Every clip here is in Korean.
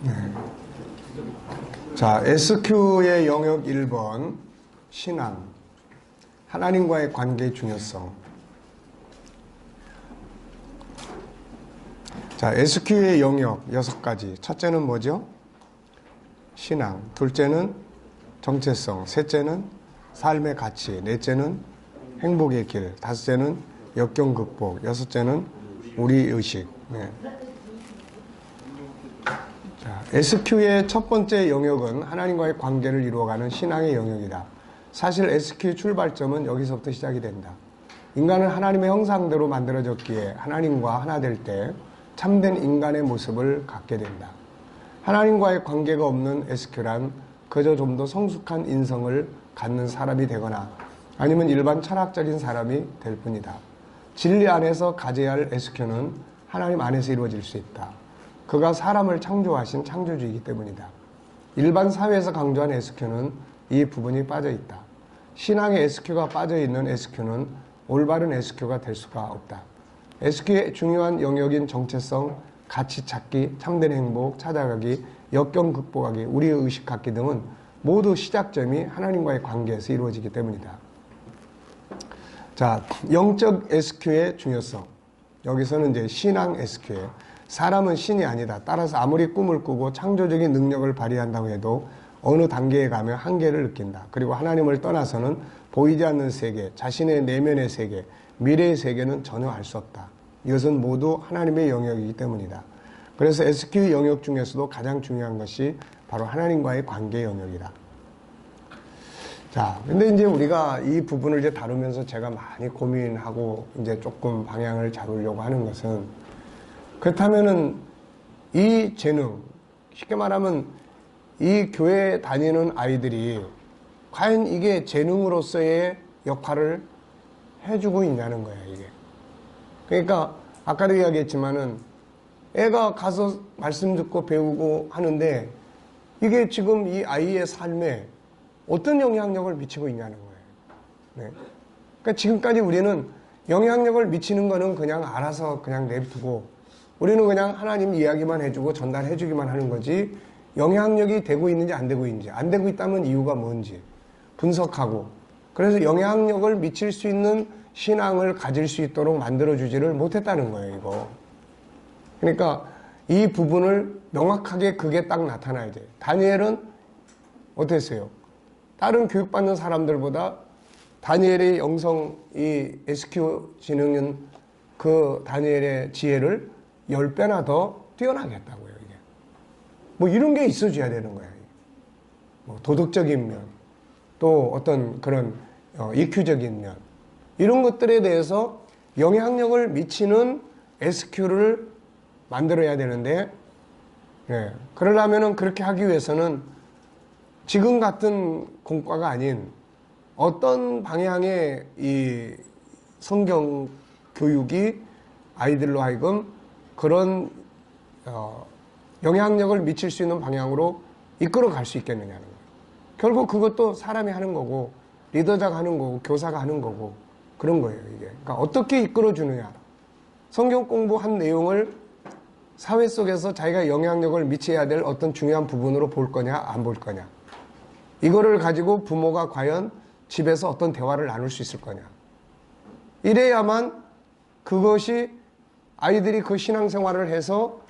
네. 자, SQ의 영역 1번 신앙, 하나님과의 관계의 중요성. 자, SQ의 영역 6가지. 첫째는 뭐죠? 신앙. 둘째는 정체성. 셋째는 삶의 가치. 넷째는 행복의 길. 다섯째는 역경 극복. 여섯째는 우리 의식. 네. 자, SQ의 첫 번째 영역은 하나님과의 관계를 이루어가는 신앙의 영역이다. 사실 SQ의 출발점은 여기서부터 시작이 된다. 인간은 하나님의 형상대로 만들어졌기에 하나님과 하나 될 때 참된 인간의 모습을 갖게 된다. 하나님과의 관계가 없는 SQ란 그저 좀 더 성숙한 인성을 갖는 사람이 되거나 아니면 일반 철학적인 사람이 될 뿐이다. 진리 안에서 가져야 할 SQ는 하나님 안에서 이루어질 수 있다. 그가 사람을 창조하신 창조주이기 때문이다. 일반 사회에서 강조한 SQ는 이 부분이 빠져있다. 신앙의 SQ가 빠져있는 SQ는 올바른 SQ가 될 수가 없다. SQ의 중요한 영역인 정체성, 가치 찾기, 참된 행복, 찾아가기, 역경 극복하기, 우리의 의식 갖기 등은 모두 시작점이 하나님과의 관계에서 이루어지기 때문이다. 자, 영적 SQ의 중요성. 여기서는 이제 신앙 SQ예요. 사람은 신이 아니다. 따라서 아무리 꿈을 꾸고 창조적인 능력을 발휘한다고 해도 어느 단계에 가면 한계를 느낀다. 그리고 하나님을 떠나서는 보이지 않는 세계, 자신의 내면의 세계, 미래의 세계는 전혀 알 수 없다. 이것은 모두 하나님의 영역이기 때문이다. 그래서 SQ 영역 중에서도 가장 중요한 것이 바로 하나님과의 관계 영역이다. 자, 근데 이제 우리가 이 부분을 이제 다루면서 제가 많이 고민하고 이제 조금 방향을 잡으려고 하는 것은, 그렇다면은 이 재능, 쉽게 말하면 이 교회 다니는 아이들이 과연 이게 재능으로서의 역할을 해주고 있냐는 거야, 이게. 그러니까 아까도 이야기했지만은 애가 가서 말씀 듣고 배우고 하는데 이게 지금 이 아이의 삶에 어떤 영향력을 미치고 있냐는 거예요. 네. 그러니까 지금까지 우리는 영향력을 미치는 거는 그냥 알아서 그냥 냅두고 우리는 그냥 하나님 이야기만 해주고 전달해주기만 하는 거지, 영향력이 되고 있는지 안 되고 있는지, 안 되고 있다면 이유가 뭔지 분석하고, 그래서 영향력을 미칠 수 있는 신앙을 가질 수 있도록 만들어주지를 못했다는 거예요, 이거. 그러니까 이 부분을 명확하게 그게 딱 나타나야 돼요. 다니엘은 어땠어요? 다른 교육받는 사람들보다 다니엘의 영성, 이 SQ 지능은 그 다니엘의 지혜를 10배나 더 뛰어나게 했다고요, 이게. 뭐 이런 게 있어줘야 되는 거야. 뭐 도덕적인 면, 또 어떤 그런 EQ적인 면, 이런 것들에 대해서 영향력을 미치는 SQ를 만들어야 되는데, 예, 그러려면은 그렇게 하기 위해서는 지금 같은 공과가 아닌 어떤 방향의 이 성경 교육이 아이들로 하여금 그런 영향력을 미칠 수 있는 방향으로 이끌어 갈 수 있겠느냐는 거예요. 결국 그것도 사람이 하는 거고 리더자가 하는 거고 교사가 하는 거고 그런 거예요, 이게. 그러니까 어떻게 이끌어 주느냐. 성경 공부한 내용을 사회 속에서 자기가 영향력을 미쳐야 될 어떤 중요한 부분으로 볼 거냐 안 볼 거냐. 이거를 가지고 부모가 과연 집에서 어떤 대화를 나눌 수 있을 거냐. 이래야만 그것이 아이들이 그 신앙생활을 해서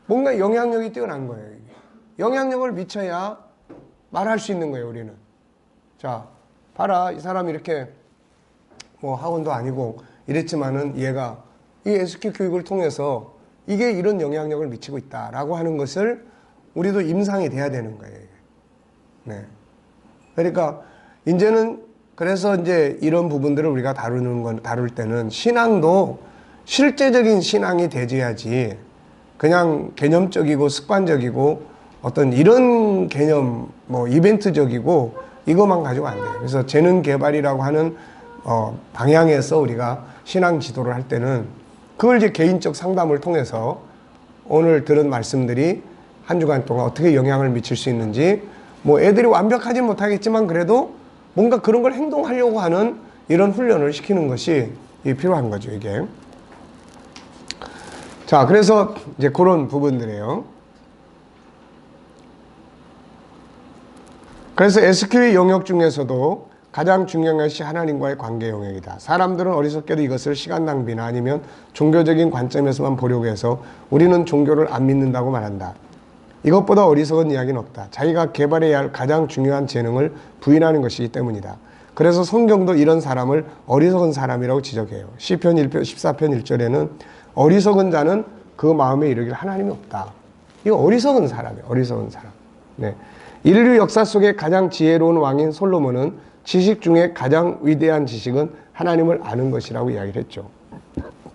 뭔가 영향력이 뛰어난 거예요, 이게. 영향력을 미쳐야 말할 수 있는 거예요, 우리는. 자, 봐라, 이 사람이 이렇게 뭐 학원도 아니고 이랬지만은 얘가 이 SQ 교육을 통해서 이게 이런 영향력을 미치고 있다라고 하는 것을 우리도 임상이 돼야 되는 거예요. 네. 그러니까 이제는 그래서 이제 이런 부분들을 우리가 다룰 때는 신앙도 실제적인 신앙이 되져야지 그냥 개념적이고 습관적이고 어떤 이런 개념, 뭐 이벤트적이고 이것만 가지고 안 돼요. 그래서 재능 개발이라고 하는 방향에서 우리가 신앙 지도를 할 때는 그걸 이제 개인적 상담을 통해서 오늘 들은 말씀들이 한 주간 동안 어떻게 영향을 미칠 수 있는지, 뭐 애들이 완벽하진 못하겠지만 그래도 뭔가 그런 걸 행동하려고 하는 이런 훈련을 시키는 것이 필요한 거죠, 이게. 자, 그래서 이제 그런 부분들이에요. 그래서 SQ의 영역 중에서도 가장 중요한 것이 하나님과의 관계 영역이다. 사람들은 어리석게도 이것을 시간 낭비나 아니면 종교적인 관점에서만 보려고 해서 우리는 종교를 안 믿는다고 말한다. 이것보다 어리석은 이야기는 없다. 자기가 개발해야 할 가장 중요한 재능을 부인하는 것이기 때문이다. 그래서 성경도 이런 사람을 어리석은 사람이라고 지적해요. 시편 14편 1절에는 어리석은 자는 그 마음에 이르기를 하나님이 없다. 이거 어리석은 사람이에요. 어리석은 사람. 네. 인류 역사 속에 가장 지혜로운 왕인 솔로몬은 지식 중에 가장 위대한 지식은 하나님을 아는 것이라고 이야기를 했죠.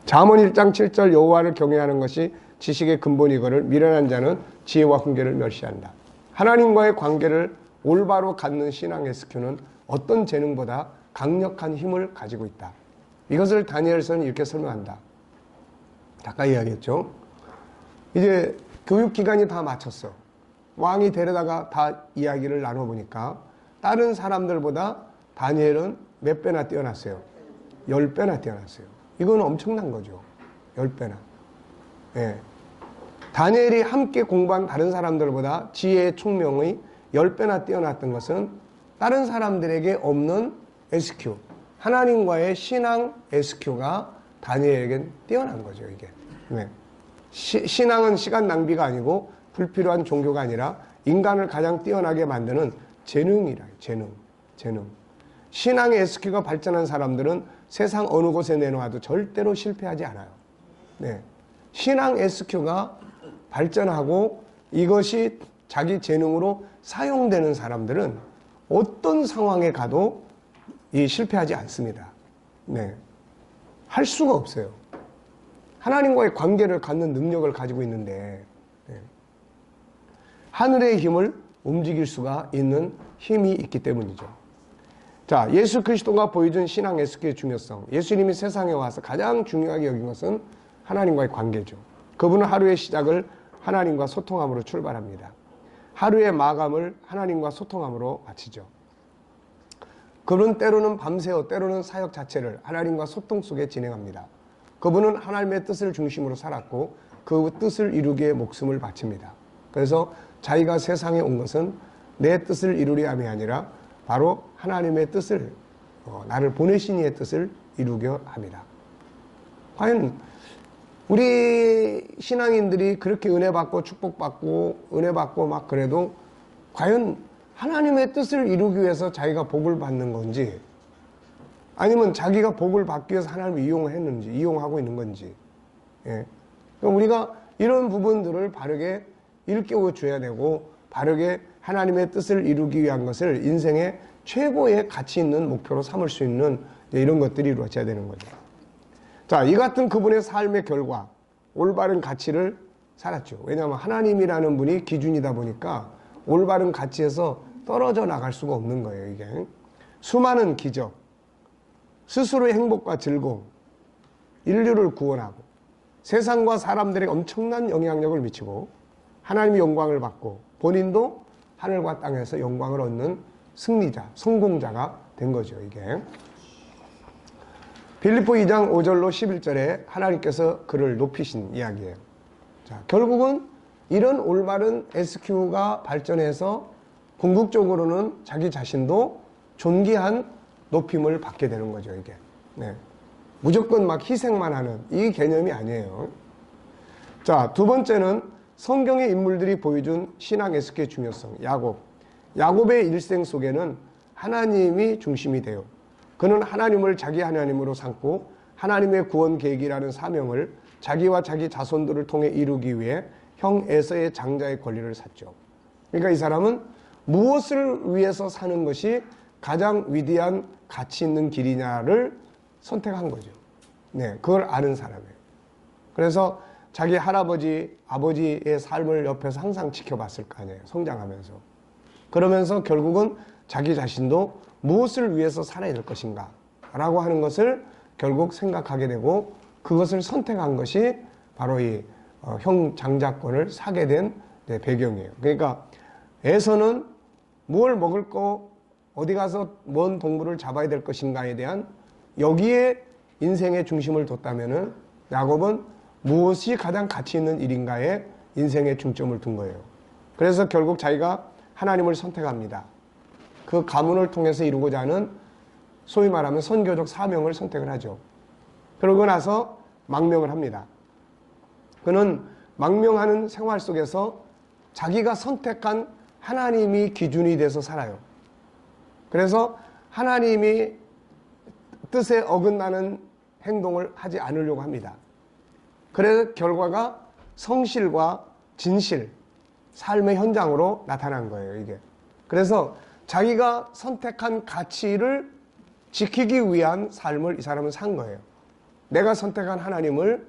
잠언 1장 7절 여호와를 경외하는 것이 지식의 근본이거늘 미련한 자는 지혜와 훈계를 멸시한다. 하나님과의 관계를 올바로 갖는 신앙 SQ는 어떤 재능보다 강력한 힘을 가지고 있다. 이것을 다니엘서는 이렇게 설명한다. 아까 이야기했죠. 이제 교육기간이 다 마쳤어. 왕이 데려다가 다 이야기를 나눠보니까 다른 사람들보다 다니엘은 몇 배나 뛰어났어요? 10배나 뛰어났어요. 이건 엄청난 거죠. 10배나. 예. 다니엘이 함께 공부한 다른 사람들보다 지혜의 총명이 10배나 뛰어났던 것은 다른 사람들에게 없는 SQ, 하나님과의 신앙 SQ가 다니엘에겐 뛰어난 거죠, 이게. 네. 신앙은 시간 낭비가 아니고 불필요한 종교가 아니라 인간을 가장 뛰어나게 만드는 재능이라, 재능. 신앙의 SQ가 발전한 사람들은 세상 어느 곳에 내놓아도 절대로 실패하지 않아요. 네. 신앙 SQ가 발전하고 이것이 자기 재능으로 사용되는 사람들은 어떤 상황에 가도 실패하지 않습니다. 네. 할 수가 없어요. 하나님과의 관계를 갖는 능력을 가지고 있는데, 네. 하늘의 힘을 움직일 수가 있는 힘이 있기 때문이죠. 자, 예수 그리스도가 보여준 신앙 SQ의 중요성. 예수님이 세상에 와서 가장 중요하게 여긴 것은 하나님과의 관계죠. 그분은 하루의 시작을 하나님과 소통함으로 출발합니다. 하루의 마감을 하나님과 소통함으로 마치죠. 그분은 때로는 밤새워 때로는 사역 자체를 하나님과 소통 속에 진행합니다. 그분은 하나님의 뜻을 중심으로 살았고 그 뜻을 이루기 위해 목숨을 바칩니다. 그래서 자기가 세상에 온 것은 내 뜻을 이루려 함이 아니라 바로 하나님의 뜻을, 나를 보내신 이의 뜻을 이루려 합니다. 과연 우리 신앙인들이 그렇게 은혜 받고 축복받고 은혜 받고 막 그래도 과연 하나님의 뜻을 이루기 위해서 자기가 복을 받는 건지 아니면 자기가 복을 받기 위해서 하나님을 이용했는지 이용하고 있는 건지, 예. 그럼 우리가 이런 부분들을 바르게 일깨워 줘야 되고 바르게 하나님의 뜻을 이루기 위한 것을 인생의 최고의 가치 있는 목표로 삼을 수 있는 이런 것들이 이루어져야 되는 거죠. 자, 이 같은 그분의 삶의 결과 올바른 가치를 살았죠. 왜냐하면 하나님이라는 분이 기준이다 보니까 올바른 가치에서 떨어져 나갈 수가 없는 거예요. 이게 수많은 기적, 스스로의 행복과 즐거움, 인류를 구원하고 세상과 사람들에게 엄청난 영향력을 미치고 하나님의 영광을 받고 본인도 하늘과 땅에서 영광을 얻는 승리자, 성공자가 된 거죠. 이게 빌립보 2장 5절로 11절에 하나님께서 그를 높이신 이야기예요. 자, 결국은 이런 올바른 SQ가 발전해서 궁극적으로는 자기 자신도 존귀한 높임을 받게 되는 거죠. 이게 네. 무조건 막 희생만 하는 이 개념이 아니에요. 자, 두 번째는 성경의 인물들이 보여준 신앙 SQ의 중요성. 야곱의 일생 속에는 하나님이 중심이 돼요. 그는 하나님을 자기 하나님으로 삼고 하나님의 구원 계획이라는 사명을 자기와 자기 자손들을 통해 이루기 위해 형 에서의 장자의 권리를 샀죠. 그러니까 이 사람은 무엇을 위해서 사는 것이 가장 위대한 가치 있는 길이냐를 선택한 거죠. 네, 그걸 아는 사람이에요. 그래서 자기 할아버지, 아버지의 삶을 옆에서 항상 지켜봤을 거 아니에요. 성장하면서. 그러면서 결국은 자기 자신도 무엇을 위해서 살아야 될 것인가 라고 하는 것을 결국 생각하게 되고 그것을 선택한 것이 바로 이 형 장자권을 사게 된 배경이에요. 그러니까 에서는 뭘 먹을 거, 어디 가서 뭔 동물을 잡아야 될 것인가에 대한 여기에 인생의 중심을 뒀다면은 야곱은 무엇이 가장 가치 있는 일인가에 인생의 중점을 둔 거예요. 그래서 결국 자기가 하나님을 선택합니다. 그 가문을 통해서 이루고자 하는 소위 말하면 선교적 사명을 선택을 하죠. 그러고 나서 망명을 합니다. 그는 망명하는 생활 속에서 자기가 선택한 하나님이 기준이 돼서 살아요. 그래서 하나님이 뜻에 어긋나는 행동을 하지 않으려고 합니다. 그래서 결과가 성실과 진실, 삶의 현장으로 나타난 거예요, 이게. 그래서 자기가 선택한 가치를 지키기 위한 삶을 이 사람은 산 거예요. 내가 선택한 하나님을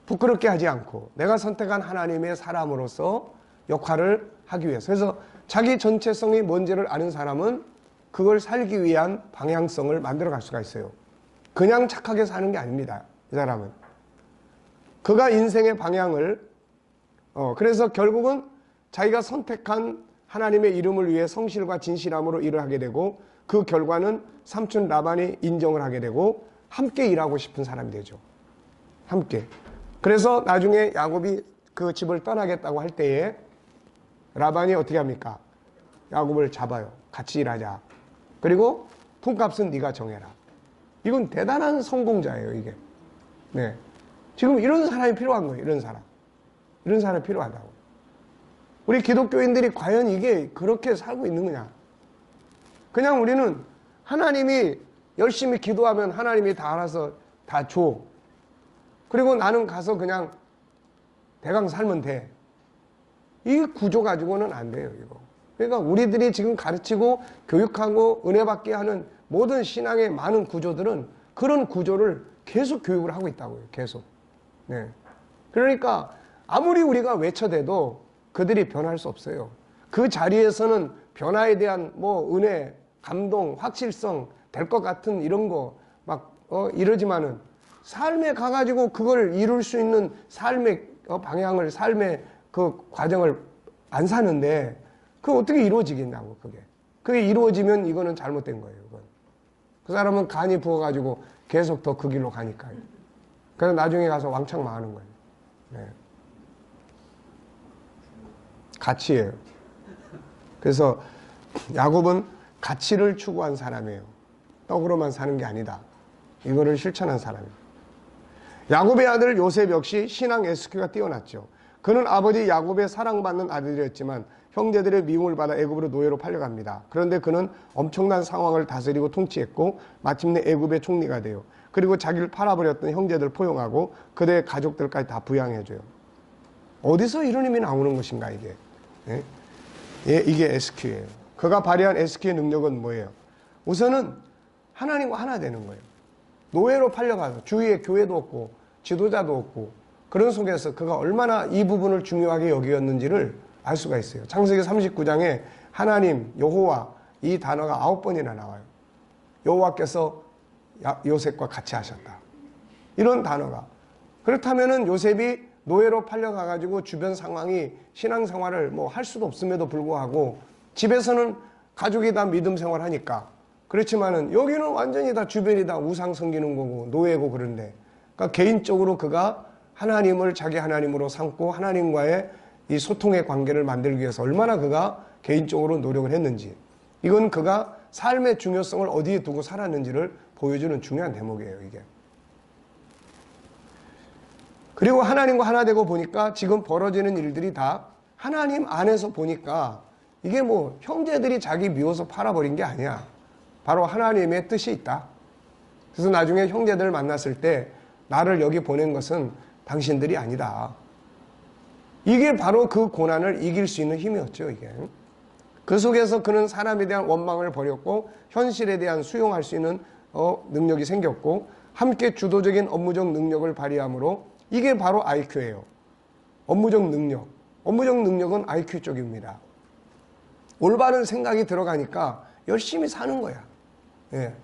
부끄럽게 하지 않고 내가 선택한 하나님의 사람으로서 역할을 하기 위해서. 그래서 자기 정체성이 뭔지를 아는 사람은 그걸 살기 위한 방향성을 만들어 갈 수가 있어요. 그냥 착하게 사는 게 아닙니다, 이 사람은. 그가 인생의 방향을 그래서 결국은 자기가 선택한 하나님의 이름을 위해 성실과 진실함으로 일을 하게 되고 그 결과는 삼촌 라반이 인정을 하게 되고 함께 일하고 싶은 사람이 되죠. 함께. 그래서 나중에 야곱이 그 집을 떠나겠다고 할 때에 라반이 어떻게 합니까? 야곱을 잡아요. 같이 일하자. 그리고 품값은 네가 정해라. 이건 대단한 성공자예요, 이게. 네. 지금 이런 사람이 필요한 거예요, 이런 사람. 이런 사람이 필요하다고. 우리 기독교인들이 과연 이게 그렇게 살고 있는 거냐? 그냥 우리는 하나님이 열심히 기도하면 하나님이 다 알아서 다 줘. 그리고 나는 가서 그냥 대강 살면 돼. 이 구조 가지고는 안 돼요, 이거. 그러니까 우리들이 지금 가르치고 교육하고 은혜 받게 하는 모든 신앙의 많은 구조들은 그런 구조를 계속 교육을 하고 있다고요, 계속. 네. 그러니까 아무리 우리가 외쳐대도 그들이 변할 수 없어요. 그 자리에서는 변화에 대한 뭐 은혜, 감동, 확실성 될 것 같은 이런 거 막 이러지만은 삶에 가가지고 그걸 이룰 수 있는 삶의 방향을, 삶의 그 과정을 안 사는데 그게 어떻게 이루어지겠냐고, 그게. 그게 이루어지면 이거는 잘못된 거예요, 그건. 그 사람은 간이 부어가지고 계속 더 그 길로 가니까요. 그래서 나중에 가서 왕창 망하는 거예요. 네. 가치예요. 그래서 야곱은 가치를 추구한 사람이에요. 떡으로만 사는 게 아니다. 이거를 실천한 사람이에요. 야곱의 아들 요셉 역시 신앙 SQ가 뛰어났죠. 그는 아버지 야곱의 사랑받는 아들이었지만 형제들의 미움을 받아 애굽으로 노예로 팔려갑니다. 그런데 그는 엄청난 상황을 다스리고 통치했고 마침내 애굽의 총리가 돼요. 그리고 자기를 팔아버렸던 형제들 포용하고 그들의 가족들까지 다 부양해줘요. 어디서 이런 힘이 나오는 것인가, 이게. 예? 예, 이게 SQ예요. 그가 발휘한 SQ의 능력은 뭐예요? 우선은 하나님과 하나 되는 거예요. 노예로 팔려가서 주위에 교회도 없고 지도자도 없고 그런 속에서 그가 얼마나 이 부분을 중요하게 여기었는지를 알 수가 있어요. 창세기 39장에 하나님, 여호와 이 단어가 9번이나 나와요. 여호와께서 요셉과 같이 하셨다. 이런 단어가. 그렇다면은 요셉이 노예로 팔려가가지고 주변 상황이 신앙생활을 뭐 할 수도 없음에도 불구하고 집에서는 가족이 다 믿음 생활하니까 그렇지만은 여기는 완전히 다 주변이 다 우상 섬기는 거고 노예고 그런데 그러니까 개인적으로 그가 하나님을 자기 하나님으로 삼고 하나님과의 이 소통의 관계를 만들기 위해서 얼마나 그가 개인적으로 노력을 했는지 이건 그가 삶의 중요성을 어디에 두고 살았는지를 보여주는 중요한 대목이에요, 이게. 그리고 하나님과 하나 되고 보니까 지금 벌어지는 일들이 다 하나님 안에서 보니까 이게 뭐 형제들이 자기 미워서 팔아버린 게 아니야. 바로 하나님의 뜻이 있다. 그래서 나중에 형제들을 만났을 때 나를 여기 보낸 것은 당신들이 아니다. 이게 바로 그 고난을 이길 수 있는 힘이었죠, 이게. 그 속에서 그는 사람에 대한 원망을 버렸고 현실에 대한 수용할 수 있는 능력이 생겼고 함께 주도적인 업무적 능력을 발휘함으로 이게 바로 IQ예요. 업무적 능력. 업무적 능력은 IQ 쪽입니다. 올바른 생각이 들어가니까 열심히 사는 거야. 예.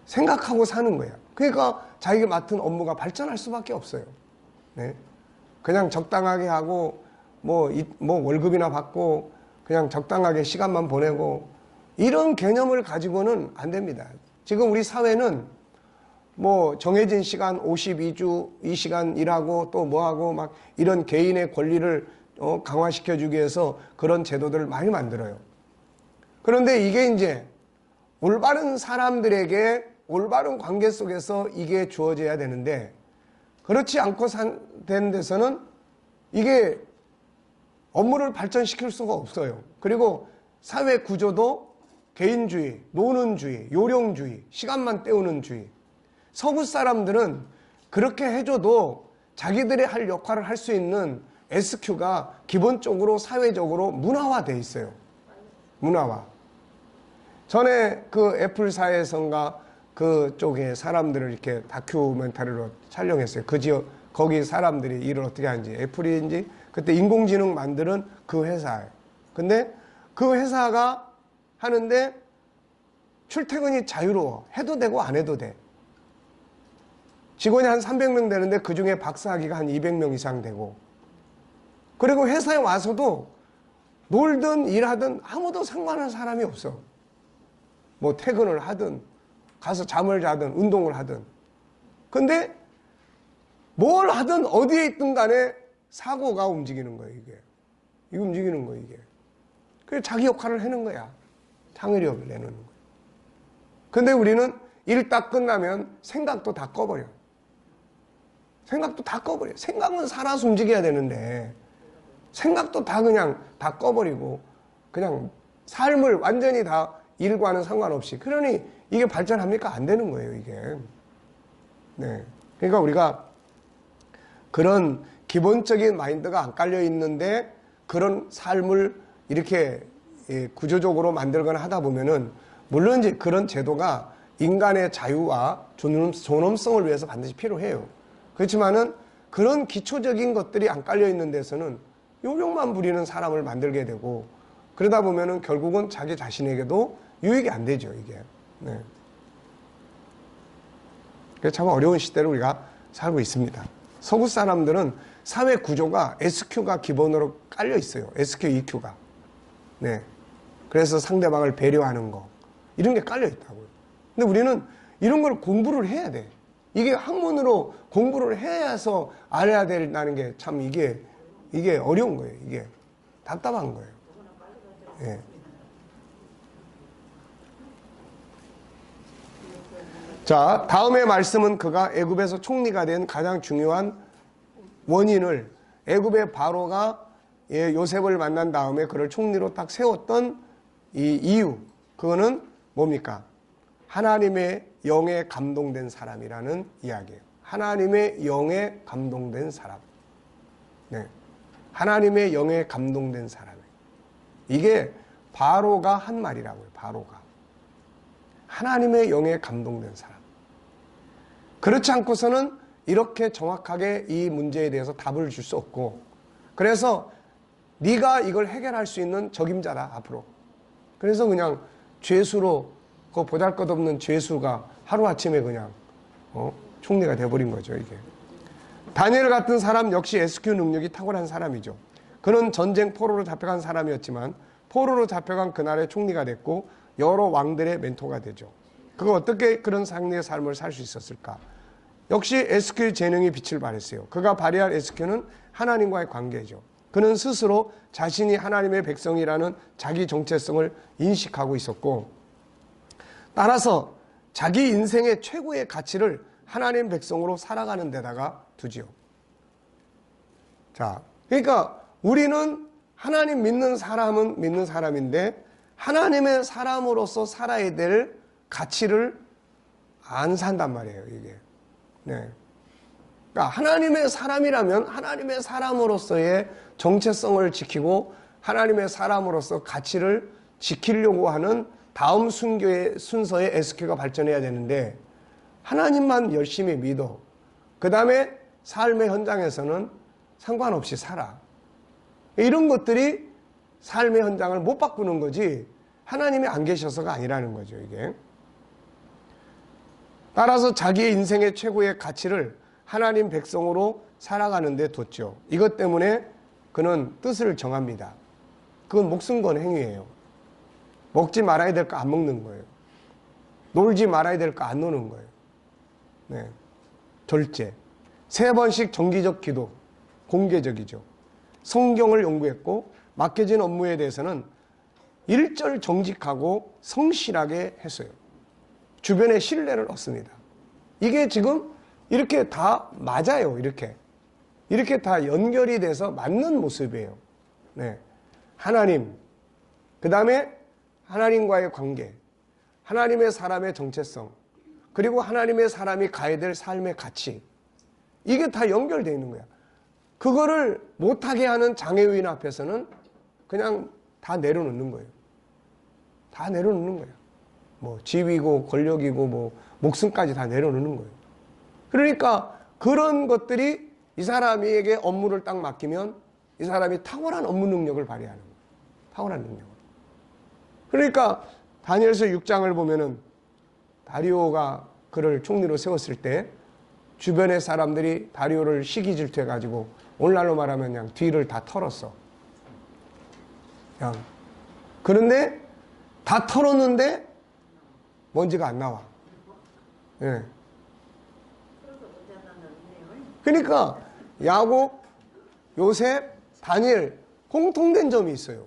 생각하고 사는 거야. 그러니까 자기가 맡은 업무가 발전할 수밖에 없어요. 네. 그냥 적당하게 하고 뭐 월급이나 받고 그냥 적당하게 시간만 보내고 이런 개념을 가지고는 안 됩니다. 지금 우리 사회는 뭐 정해진 시간 52주 이 시간 일하고 또 뭐하고 막 이런 개인의 권리를 강화시켜주기 위해서 그런 제도들을 많이 만들어요. 그런데 이게 이제 올바른 사람들에게 올바른 관계 속에서 이게 주어져야 되는데, 그렇지 않고 된 데서는 이게 업무를 발전시킬 수가 없어요. 그리고 사회 구조도 개인주의, 노는주의, 요령주의, 시간만 때우는 주의. 서구 사람들은 그렇게 해줘도 자기들이 할 역할을 할 수 있는 SQ가 기본적으로 사회적으로 문화화되어 있어요. 문화화. 전에 그 애플사에선가 그쪽에 사람들을 이렇게 다큐멘터리로 촬영했어요. 그 지역, 거기 사람들이 일을 어떻게 하는지. 애플인지 그때 인공지능 만드는 그 회사예요. 근데 그 회사가 하는데 출퇴근이 자유로워. 해도 되고 안 해도 돼. 직원이 한 300명 되는데 그 중에 박사학위가 한 200명 이상 되고, 그리고 회사에 와서도 놀든 일하든 아무도 상관할 사람이 없어. 뭐 퇴근을 하든 가서 잠을 자든 운동을 하든. 근데 뭘 하든 어디에 있든 간에 사고가 움직이는 거예요, 이게. 이게 움직이는 거예요, 이게. 그래서 자기 역할을 하는 거야. 창의력을 내놓는 거예요. 근데 우리는 일 딱 끝나면 생각도 다 꺼버려. 생각도 다 꺼버려. 생각은 살아서 움직여야 되는데 생각도 다 그냥 다 꺼버리고 그냥 삶을 완전히 다 일과는 상관없이. 그러니 이게 발전합니까? 안 되는 거예요, 이게. 네. 그러니까 우리가 그런 기본적인 마인드가 안 깔려 있는데 그런 삶을 이렇게 구조적으로 만들거나 하다 보면은, 물론 이제 그런 제도가 인간의 자유와 존엄성을 위해서 반드시 필요해요. 그렇지만은 그런 기초적인 것들이 안 깔려 있는 데서는 요령만 부리는 사람을 만들게 되고, 그러다 보면은 결국은 자기 자신에게도 유익이 안 되죠, 이게. 네. 그래서 참 어려운 시대를 우리가 살고 있습니다. 서구 사람들은 사회 구조가 SQ가 기본으로 깔려 있어요. SQ, EQ가. 네. 그래서 상대방을 배려하는 거, 이런 게 깔려 있다고요. 근데 우리는 이런 걸 공부를 해야 돼. 이게 학문으로 공부를 해서 알아야 된다는 게 참 이게 어려운 거예요. 이게 답답한 거예요. 예. 자, 다음의 말씀은 그가 애굽에서 총리가 된 가장 중요한 원인을, 애굽의 바로가 요셉을 만난 다음에 그를 총리로 딱 세웠던 이 이유, 그거는 뭡니까? 하나님의 영에 감동된 사람이라는 이야기예요. 하나님의 영에 감동된 사람. 네. 하나님의 영에 감동된 사람. 이게 바로가 한 말이라고요. 바로가. 하나님의 영에 감동된 사람. 그렇지 않고서는 이렇게 정확하게 이 문제에 대해서 답을 줄 수 없고, 그래서 네가 이걸 해결할 수 있는 적임자다, 앞으로. 그래서 그냥 죄수로, 그 보잘것없는 죄수가 하루아침에 그냥 총리가 돼버린 거죠, 이게. 다니엘 같은 사람 역시 SQ 능력이 탁월한 사람이죠. 그는 전쟁 포로로 잡혀간 사람이었지만 포로로 잡혀간 그날의 총리가 됐고 여러 왕들의 멘토가 되죠. 그가 어떻게 그런 상리의 삶을 살 수 있었을까? 역시 SQ의 재능이 빛을 발했어요. 그가 발휘할 SQ는 하나님과의 관계죠. 그는 스스로 자신이 하나님의 백성이라는 자기 정체성을 인식하고 있었고, 따라서 자기 인생의 최고의 가치를 하나님 백성으로 살아가는 데다가 두지요. 자, 그러니까 우리는 하나님 믿는 사람은 믿는 사람인데 하나님의 사람으로서 살아야 될 가치를 안 산단 말이에요, 이게. 네. 그러니까 하나님의 사람이라면 하나님의 사람으로서의 정체성을 지키고 하나님의 사람으로서 가치를 지키려고 하는 다음 순서의 SQ가 발전해야 되는데, 하나님만 열심히 믿어. 그 다음에 삶의 현장에서는 상관없이 살아. 이런 것들이 삶의 현장을 못 바꾸는 거지 하나님이 안 계셔서가 아니라는 거죠, 이게. 따라서 자기의 인생의 최고의 가치를 하나님 백성으로 살아가는 데 뒀죠. 이것 때문에 그는 뜻을 정합니다. 그건 목숨 건 행위예요. 먹지 말아야 될 거 안 먹는 거예요. 놀지 말아야 될 거 안 노는 거예요. 네. 절제. 3번씩 정기적 기도. 공개적이죠. 성경을 연구했고 맡겨진 업무에 대해서는 일절 정직하고 성실하게 했어요. 주변의 신뢰를 얻습니다. 이게 지금 이렇게 다 맞아요. 이렇게 다 연결이 돼서 맞는 모습이에요. 네. 하나님, 그 다음에 하나님과의 관계, 하나님의 사람의 정체성, 그리고 하나님의 사람이 가야 될 삶의 가치, 이게 다 연결되어 있는 거야. 그거를 못하게 하는 장애인 앞에서는 그냥 다 내려놓는 거예요. 다 내려놓는 거야. 뭐 지위고 권력이고 뭐 목숨까지 다 내려놓는 거예요. 그러니까 그런 것들이 이 사람에게 업무를 딱 맡기면 이 사람이 탁월한 업무 능력을 발휘하는 거예요. 탁월한 능력을. 그러니까 다니엘서 6장을 보면은 다리오가 그를 총리로 세웠을 때 주변의 사람들이 다리오를 시기 질투해가지고 오늘날로 말하면 그냥 뒤를 다 털었어. 그냥. 그런데 다 털었는데 먼지가 안 나와. 예. 그러니까 야곱, 요셉, 다니엘 공통된 점이 있어요.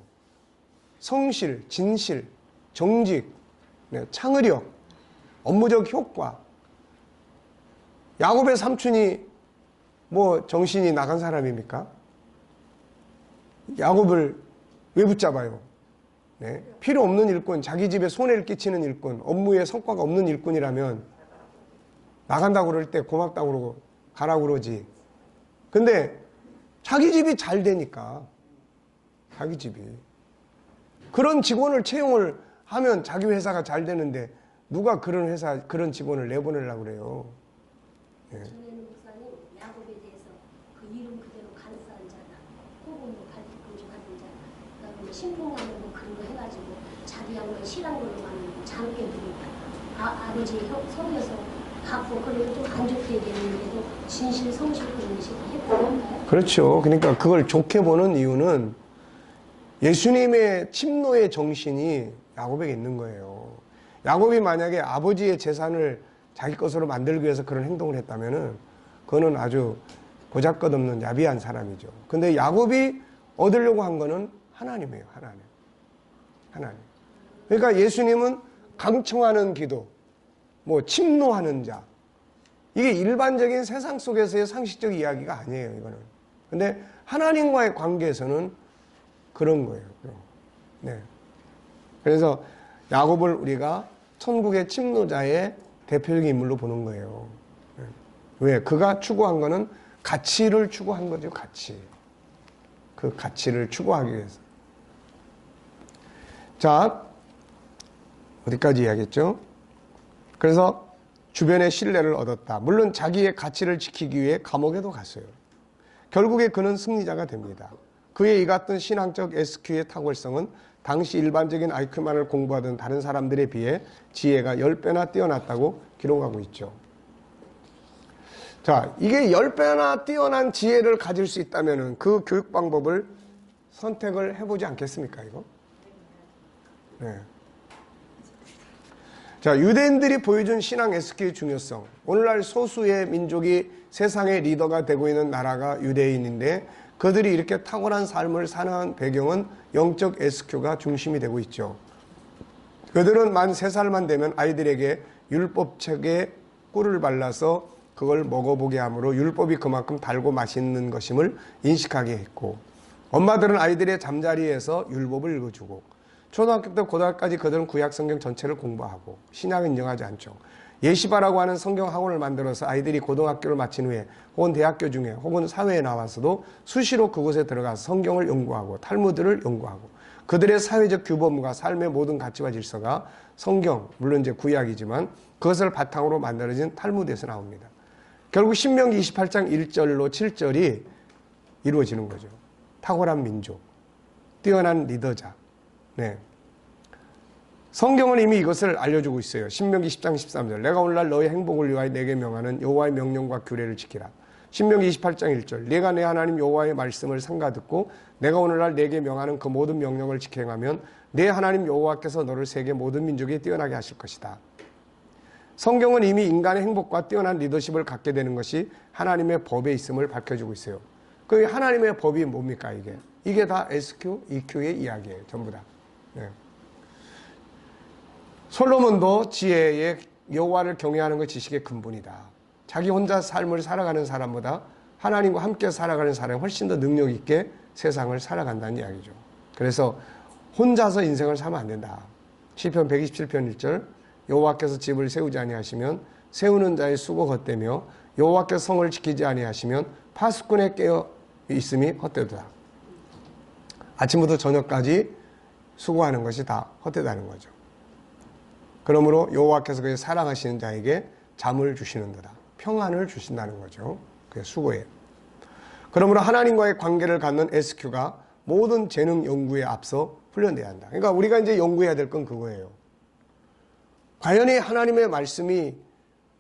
성실, 진실, 정직, 창의력, 업무적 효과. 야곱의 삼촌이 뭐 정신이 나간 사람입니까? 야곱을 왜 붙잡아요? 네. 필요 없는 일꾼, 자기 집에 손해를 끼치는 일꾼, 업무에 성과가 없는 일꾼이라면 나간다고 그럴 때 고맙다고 그러고 가라고 그러지. 근데 자기 집이 잘 되니까, 자기 집이. 그런 직원을 채용을 하면 자기 회사가 잘 되는데 누가 그런 회사, 그런 직원을 내보내려고 그래요. 예. 전에는 목사님 야곱에 대해서 그 이름 그대로 간사한 자다, 혹은 뭐 발뒤꿈치 같은 자다, 그다음에 신봉하는 뭐 그런 거 해가지고 자기 양반 실한 걸로만 장게 부리다. 아버지 속여서 갖고 그리고 좀 안 좋게 얘기했는데도 진실 성실 그런 식으로 했던 건가요? 그렇죠. 그러니까 그걸 좋게 보는 이유는 예수님의 침노의 정신이 야곱에게 있는 거예요. 야곱이 만약에 아버지의 재산을 자기 것으로 만들기 위해서 그런 행동을 했다면은 그거는 아주 보잘것없는 야비한 사람이죠. 근데 야곱이 얻으려고 한 거는 하나님이에요. 하나님. 그러니까 예수님은 강청하는 기도, 뭐 침노하는 자, 이게 일반적인 세상 속에서의 상식적 이야기가 아니에요. 이거는. 근데 하나님과의 관계에서는 그런 거예요. 네. 그래서 야곱을 우리가 천국의 침노자의 대표적인 인물로 보는 거예요. 왜? 그가 추구한 거는 가치를 추구한 거죠. 가치. 그 가치를 추구하기 위해서. 자, 어디까지 이야기했죠? 그래서 주변의 신뢰를 얻었다. 물론 자기의 가치를 지키기 위해 감옥에도 갔어요. 결국에 그는 승리자가 됩니다. 그의 이 같은 신앙적 SQ의 탁월성은 당시 일반적인 IQ만을 공부하던 다른 사람들에 비해 지혜가 10배나 뛰어났다고 기록하고 있죠. 자, 이게 10배나 뛰어난 지혜를 가질 수 있다면 그 교육 방법을 선택을 해보지 않겠습니까, 이거? 네. 자, 유대인들이 보여준 신앙 SQ의 중요성. 오늘날 소수의 민족이 세상의 리더가 되고 있는 나라가 유대인인데 그들이 이렇게 탁월한 삶을 사는 배경은 영적 SQ가 중심이 되고 있죠. 그들은 만 3살만 되면 아이들에게 율법책에 꿀을 발라서 그걸 먹어보게 하므로 율법이 그만큼 달고 맛있는 것임을 인식하게 했고, 엄마들은 아이들의 잠자리에서 율법을 읽어주고, 초등학교 때 고등학교까지 그들은 구약 성경 전체를 공부하고 신약은 인정하지 않죠. 예시바라고 하는 성경 학원을 만들어서 아이들이 고등학교를 마친 후에 혹은 대학교 중에 혹은 사회에 나와서도 수시로 그곳에 들어가서 성경을 연구하고 탈무드를 연구하고 그들의 사회적 규범과 삶의 모든 가치와 질서가 성경, 물론 이제 구약이지만 그것을 바탕으로 만들어진 탈무드에서 나옵니다. 결국 신명기 28장 1절로 7절이 이루어지는 거죠. 탁월한 민족, 뛰어난 리더자. 네. 성경은 이미 이것을 알려주고 있어요. 신명기 10장 13절. 내가 오늘날 너의 행복을 위하여 내게 명하는 여호와의 명령과 규례를 지키라. 신명기 28장 1절. 내가 내 하나님 여호와의 말씀을 삼가 듣고 내가 오늘날 내게 명하는 그 모든 명령을 지켜 행하면 내 하나님 여호와께서 너를 세계 모든 민족에 뛰어나게 하실 것이다. 성경은 이미 인간의 행복과 뛰어난 리더십을 갖게 되는 것이 하나님의 법에 있음을 밝혀주고 있어요. 그 하나님의 법이 뭡니까 이게? 이게 다 SQ, EQ의 이야기예요. 전부 다. 네. 솔로몬도 지혜의 여호와를 경외하는 것 지식의 근본이다. 자기 혼자 삶을 살아가는 사람보다 하나님과 함께 살아가는 사람이 훨씬 더 능력 있게 세상을 살아간다는 이야기죠. 그래서 혼자서 인생을 살면 안 된다. 시편 127편 1절 여호와께서 집을 세우지 아니하시면 세우는 자의 수고 헛되며 여호와께서 성을 지키지 아니하시면 파수꾼에 깨어 있음이 헛되도다. 아침부터 저녁까지 수고하는 것이 다 헛되다는 거죠. 그러므로 여호와께서 그의 사랑하시는 자에게 잠을 주시는도다. 평안을 주신다는 거죠. 그게 수고예요. 그러므로 하나님과의 관계를 갖는 SQ가 모든 재능 연구에 앞서 훈련돼야 한다. 그러니까 우리가 이제 연구해야 될 건 그거예요. 과연 이 하나님의 말씀이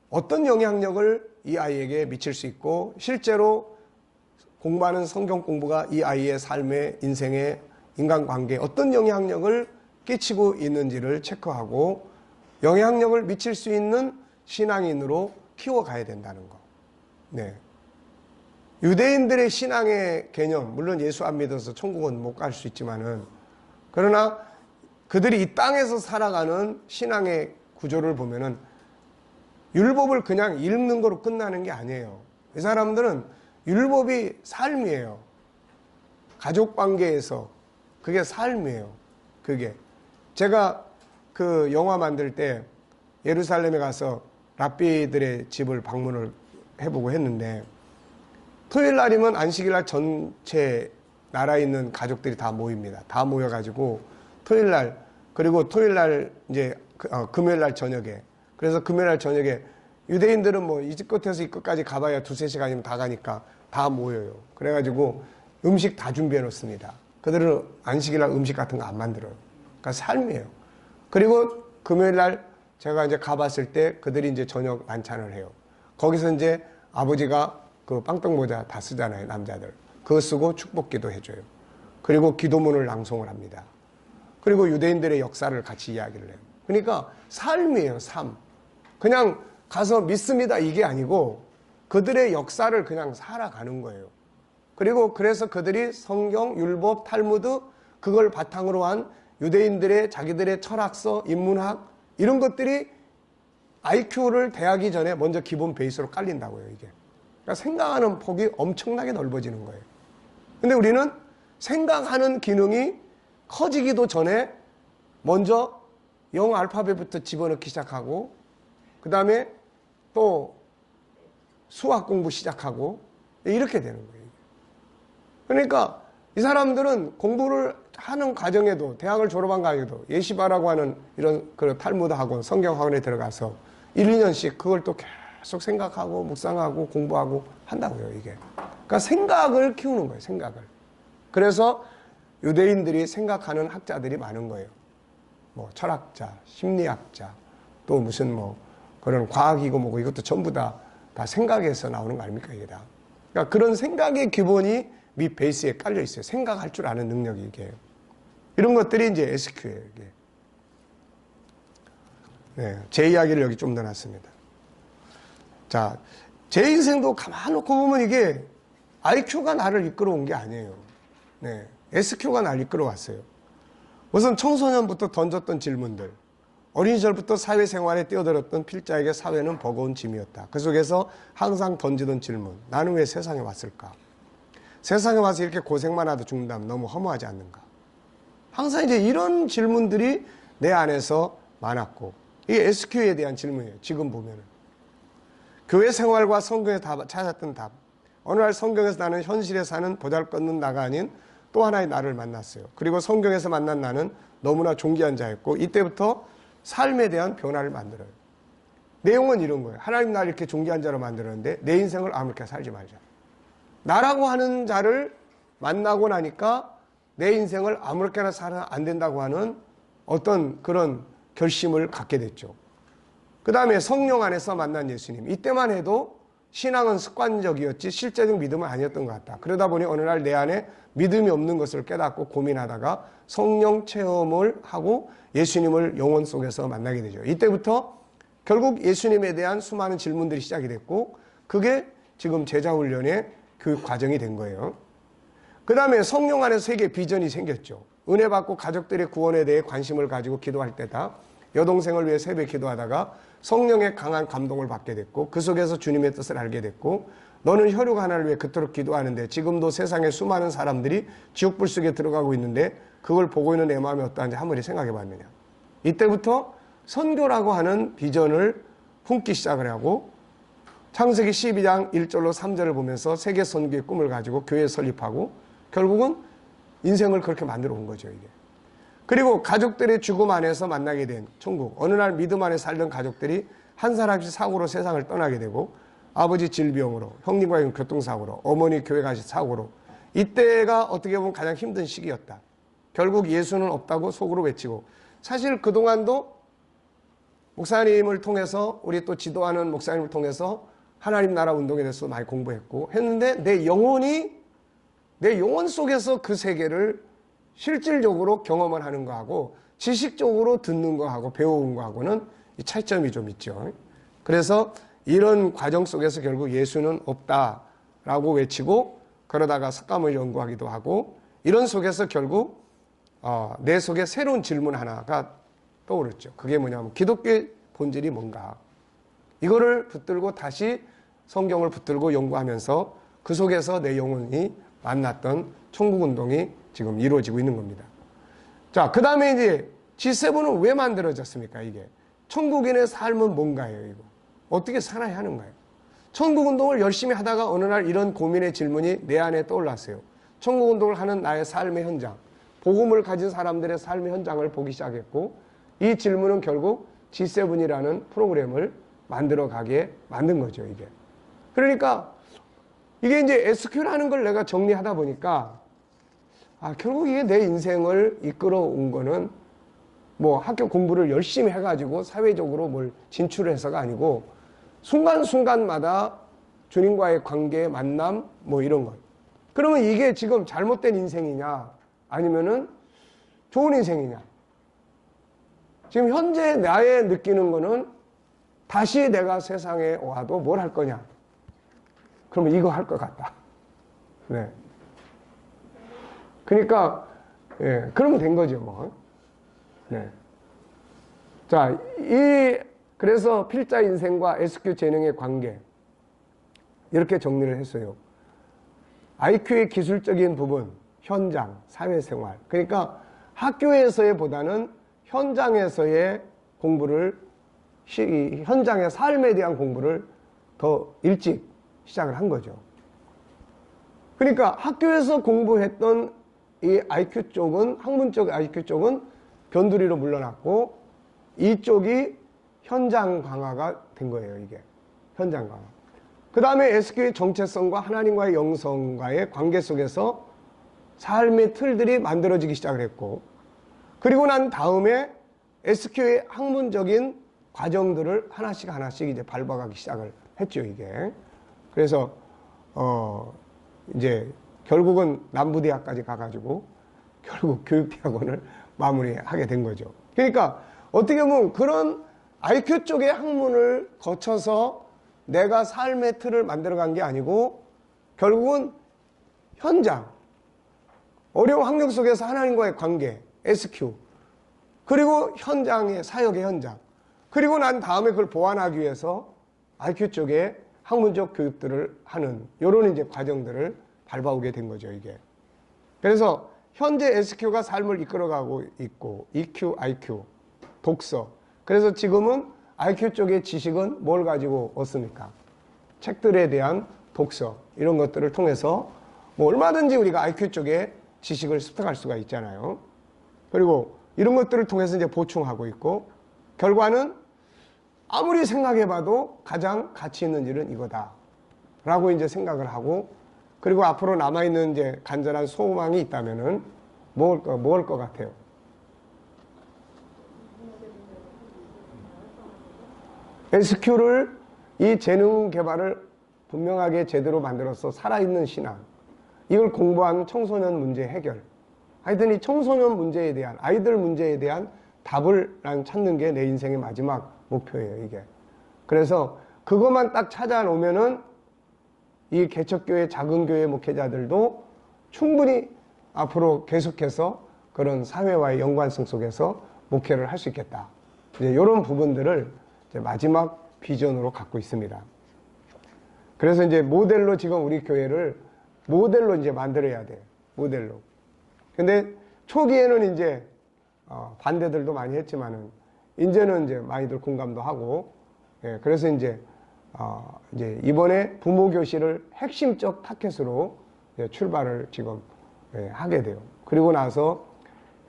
어떤 영향력을 이 아이에게 미칠 수 있고 실제로 공부하는 성경 공부가 이 아이의 삶에 인생에 인간관계에 어떤 영향력을 끼치고 있는지를 체크하고 영향력을 미칠 수 있는 신앙인으로 키워가야 된다는 거. 네. 유대인들의 신앙의 개념, 물론 예수 안 믿어서 천국은 못 갈 수 있지만은, 그러나 그들이 이 땅에서 살아가는 신앙의 구조를 보면은 율법을 그냥 읽는 거로 끝나는 게 아니에요. 이 사람들은 율법이 삶이에요. 가족 관계에서 그게 삶이에요. 그게 제가 그 영화 만들 때 예루살렘에 가서 랍비들의 집을 방문을 해보고 했는데, 토요일 날이면 안식일 날 전체 나라에 있는 가족들이 다 모입니다. 다 모여가지고 토요일 날, 그리고 토요일 날 이제 금요일 날 저녁에, 그래서 금요일 날 저녁에 유대인들은 뭐 이 집 끝에서 이 끝까지 가봐야 2~3시간이면 다 가니까 다 모여요. 그래가지고 음식 다 준비해 놓습니다. 그들은 안식일 날 음식 같은 거 안 만들어요. 그러니까 삶이에요. 그리고 금요일 날 제가 이제 가봤을 때 그들이 이제 저녁 만찬을 해요. 거기서 이제 아버지가 그 빵떡 모자 다 쓰잖아요, 남자들. 그거 쓰고 축복기도 해줘요. 그리고 기도문을 낭송을 합니다. 그리고 유대인들의 역사를 같이 이야기를 해요. 그러니까 삶이에요, 삶. 그냥 가서 믿습니다 이게 아니고 그들의 역사를 그냥 살아가는 거예요. 그리고 그래서 그들이 성경, 율법, 탈무드 그걸 바탕으로 한 유대인들의 자기들의 철학서, 인문학 이런 것들이 IQ를 대하기 전에 먼저 기본 베이스로 깔린다고요, 이게. 그러니까 생각하는 폭이 엄청나게 넓어지는 거예요. 근데 우리는 생각하는 기능이 커지기도 전에 먼저 영어 알파벳부터 집어넣기 시작하고 그 다음에 또 수학 공부 시작하고 이렇게 되는 거예요. 그러니까 이 사람들은 공부를 하는 과정에도 대학을 졸업한 과정에도 예시바라고 하는 이런 그 탈무드 학원, 성경 학원에 들어가서 1~2년씩 그걸 또 계속 생각하고 묵상하고 공부하고 한다고요, 이게. 그러니까 생각을 키우는 거예요, 생각을. 그래서 유대인들이 생각하는 학자들이 많은 거예요. 뭐 철학자, 심리학자, 또 무슨 뭐 그런 과학이고 뭐고 이것도 전부 다 생각에서 나오는 거 아닙니까, 이게 다. 그러니까 그런 생각의 기본이 밑 베이스에 깔려 있어요. 생각할 줄 아는 능력이 이게. 이런 것들이 이제 SQ예요, 이게. 네, 제 이야기를 여기 좀 넣어놨습니다. 자, 제 인생도 가만 놓고 보면 이게 IQ가 나를 이끌어온 게 아니에요. 네, SQ가 나를 이끌어왔어요. 우선 청소년부터 던졌던 질문들, 어린 시절부터 사회생활에 뛰어들었던 필자에게 사회는 버거운 짐이었다. 그 속에서 항상 던지던 질문, 나는 왜 세상에 왔을까? 세상에 와서 이렇게 고생만 하도 죽는다면 너무 허무하지 않는가? 항상 이제 이런 질문들이 내 안에서 많았고, 이게 SQ에 대한 질문이에요, 지금 보면은. 교회 생활과 성경에서 찾았던 답. 어느 날 성경에서 나는 현실에 사는 보잘것없는 나가 아닌 또 하나의 나를 만났어요. 그리고 성경에서 만난 나는 너무나 존귀한 자였고 이때부터 삶에 대한 변화를 만들어요. 내용은 이런 거예요. 하나님 나를 이렇게 존귀한 자로 만들었는데 내 인생을 아무렇게 살지 말자. 나라고 하는 자를 만나고 나니까 내 인생을 아무렇게나 살아는 안 된다고 하는 어떤 그런 결심을 갖게 됐죠. 그 다음에 성령 안에서 만난 예수님. 이때만 해도 신앙은 습관적이었지 실제적 믿음은 아니었던 것 같다. 그러다 보니 어느 날 내 안에 믿음이 없는 것을 깨닫고 고민하다가 성령 체험을 하고 예수님을 영혼 속에서 만나게 되죠. 이때부터 결국 예수님에 대한 수많은 질문들이 시작이 됐고 그게 지금 제자훈련의 교육 과정이 된 거예요. 그 다음에 성령 안에서 세계의 비전이 생겼죠. 은혜 받고 가족들의 구원에 대해 관심을 가지고 기도할 때다. 여동생을 위해 새벽에 기도하다가 성령의 강한 감동을 받게 됐고 그 속에서 주님의 뜻을 알게 됐고 너는 혈육 하나를 위해 그토록 기도하는데 지금도 세상에 수많은 사람들이 지옥불 속에 들어가고 있는데 그걸 보고 있는 내 마음이 어떠한지 한번 생각해 봤느냐. 이때부터 선교라고 하는 비전을 품기 시작을 하고 창세기 12장 1절로 3절을 보면서 세계 선교의 꿈을 가지고 교회 설립하고 결국은 인생을 그렇게 만들어 온 거죠, 이게. 그리고 가족들의 죽음 안에서 만나게 된 천국. 어느 날 믿음 안에 살던 가족들이 한 사람씩 사고로 세상을 떠나게 되고 아버지 질병으로, 형님과의 교통사고로, 어머니 교회 가시 사고로 이때가 어떻게 보면 가장 힘든 시기였다. 결국 예수는 없다고 속으로 외치고 사실 그동안도 목사님을 통해서 우리 또 지도하는 목사님을 통해서 하나님 나라 운동에 대해서 많이 공부했고 했는데 내 영혼 속에서 그 세계를 실질적으로 경험을 하는 거하고 지식적으로 듣는 거하고 배우는 거하고는 이 차이점이 좀 있죠. 그래서 이런 과정 속에서 결국 예수는 없다라고 외치고 그러다가 삭감을 연구하기도 하고 이런 속에서 결국 내 속에 새로운 질문 하나가 떠오르죠. 그게 뭐냐면 기독교의 본질이 뭔가. 이거를 붙들고 다시 성경을 붙들고 연구하면서 그 속에서 내 영혼이 만났던 천국운동이 지금 이루어지고 있는 겁니다. 자, 그 다음에 이제 G7은 왜 만들어졌습니까? 이게 천국인의 삶은 뭔가요? 이거 어떻게 살아야 하는가요? 천국운동을 열심히 하다가 어느 날 이런 고민의 질문이 내 안에 떠올랐어요. 천국운동을 하는 나의 삶의 현장, 복음을 가진 사람들의 삶의 현장을 보기 시작했고 이 질문은 결국 G7이라는 프로그램을 만들어 가게 만든 거죠, 이게. 그러니까 이게 이제 SQ라는 걸 내가 정리하다 보니까 결국 이게 내 인생을 이끌어 온 거는 뭐 학교 공부를 열심히 해가지고 사회적으로 뭘 진출해서가 아니고 순간순간마다 주님과의 관계, 만남 뭐 이런 것. 그러면 이게 지금 잘못된 인생이냐 아니면은 좋은 인생이냐. 지금 현재 나의 느끼는 거는 다시 내가 세상에 와도 뭘 할 거냐. 그러면 이거 할 것 같다. 네. 그러니까, 예, 그러면 된 거죠, 뭐. 네. 자, 그래서 필자 인생과 SQ 재능의 관계. 이렇게 정리를 했어요. IQ의 기술적인 부분, 현장, 사회생활. 그러니까 학교에서의 보다는 현장에서의 공부를, 현장의 삶에 대한 공부를 더 일찍 시작을 한 거죠. 그러니까 학교에서 공부했던 이 IQ 쪽은, 학문적 IQ 쪽은 변두리로 물러났고 이쪽이 현장 강화가 된 거예요, 이게. 현장 강화. 그 다음에 SQ의 정체성과 하나님과의 영성과의 관계 속에서 삶의 틀들이 만들어지기 시작을 했고 그리고 난 다음에 SQ의 학문적인 과정들을 하나씩 이제 밟아가기 시작을 했죠, 이게. 그래서, 이제 결국은 남부대학까지 가가지고 결국 교육대학원을 마무리하게 된 거죠. 그러니까 어떻게 보면 그런 IQ 쪽의 학문을 거쳐서 내가 삶의 틀을 만들어간 게 아니고 결국은 현장, 어려운 환경 속에서 하나님과의 관계, SQ, 그리고 현장의 사역의 현장, 그리고 난 다음에 그걸 보완하기 위해서 IQ 쪽에 학문적 교육들을 하는 이런 이제 과정들을 밟아오게 된 거죠, 이게. 그래서 현재 SQ가 삶을 이끌어가고 있고 EQ, IQ, 독서. 그래서 지금은 IQ 쪽의 지식은 뭘 가지고 얻습니까? 책들에 대한 독서 이런 것들을 통해서 뭐 얼마든지 우리가 IQ 쪽에 지식을 습득할 수가 있잖아요. 그리고 이런 것들을 통해서 이제 보충하고 있고 결과는 아무리 생각해봐도 가장 가치 있는 일은 이거다 라고 이제 생각을 하고 그리고 앞으로 남아있는 이제 간절한 소망이 있다면은 뭘 것 같아요? SQ를 이 재능 개발을 분명하게 제대로 만들어서 살아있는 신앙 이걸 공부한 청소년 문제 해결 하여튼 이 청소년 문제에 대한 아이들 문제에 대한 답을 난 찾는 게 내 인생의 마지막 목표예요, 이게. 그래서 그것만 딱 찾아놓으면은 이 개척교회 작은 교회 목회자들도 충분히 앞으로 계속해서 그런 사회와의 연관성 속에서 목회를 할 수 있겠다. 이제 이런 부분들을 이제 마지막 비전으로 갖고 있습니다. 그래서 이제 모델로 지금 우리 교회를 모델로 이제 만들어야 돼요. 모델로. 근데 초기에는 이제 반대들도 많이 했지만은 이제는 이제 많이들 공감도 하고, 예, 그래서 이제 이번에 부모 교실을 핵심적 타켓으로 출발을 지금 하게 돼요. 그리고 나서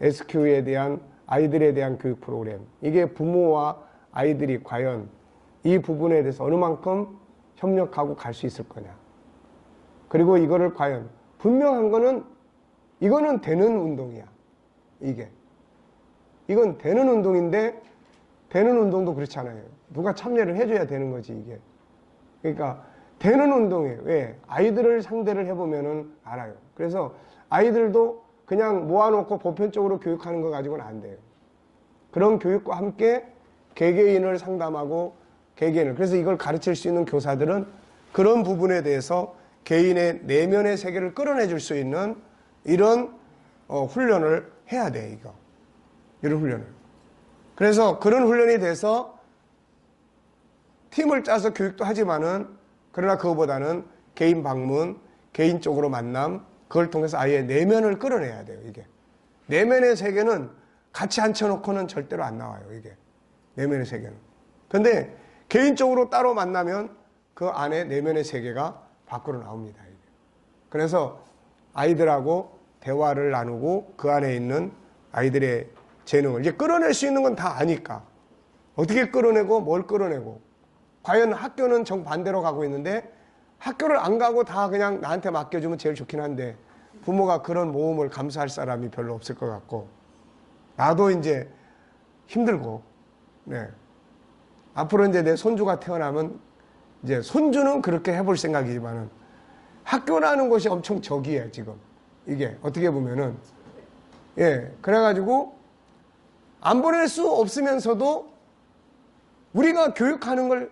SQ에 대한 아이들에 대한 교육 프로그램, 이게 부모와 아이들이 과연 이 부분에 대해서 어느 만큼 협력하고 갈 수 있을 거냐. 그리고 이거를 과연 분명한 거는 이거는 되는 운동이야. 이건 되는 운동인데 되는 운동도 그렇잖아요. 누가 참여를 해줘야 되는 거지 이게. 그러니까 되는 운동이에요. 왜? 아이들을 상대를 해보면은 알아요. 그래서 아이들도 그냥 모아놓고 보편적으로 교육하는 거 가지고는 안 돼요. 그런 교육과 함께 개개인을 상담하고 개개인을, 그래서 이걸 가르칠 수 있는 교사들은 그런 부분에 대해서 개인의 내면의 세계를 끌어내줄 수 있는 이런 훈련을 해야 돼, 이런 훈련을. 그래서 그런 훈련이 돼서 팀을 짜서 교육도 하지만은, 그러나 그거보다는 개인 방문, 개인적으로 만남, 그걸 통해서 아이의 내면을 끌어내야 돼요, 이게. 내면의 세계는 같이 앉혀놓고는 절대로 안 나와요, 이게. 내면의 세계는. 근데 개인적으로 따로 만나면 그 안에 내면의 세계가 밖으로 나옵니다, 이게. 그래서 아이들하고 대화를 나누고 그 안에 있는 아이들의 재능을 이제 끌어낼 수 있는 건 다 아니까. 어떻게 끌어내고 뭘 끌어내고. 과연 학교는 정반대로 가고 있는데 학교를 안 가고 다 그냥 나한테 맡겨주면 제일 좋긴 한데 부모가 그런 모험을 감수할 사람이 별로 없을 것 같고, 나도 이제 힘들고, 네. 앞으로 이제 내 손주가 태어나면 이제 손주는 그렇게 해볼 생각이지만은 학교라는 곳이 엄청 적이에요, 지금. 이게 어떻게 보면은. 예. 그래가지고 안 보낼 수 없으면서도 우리가 교육하는 걸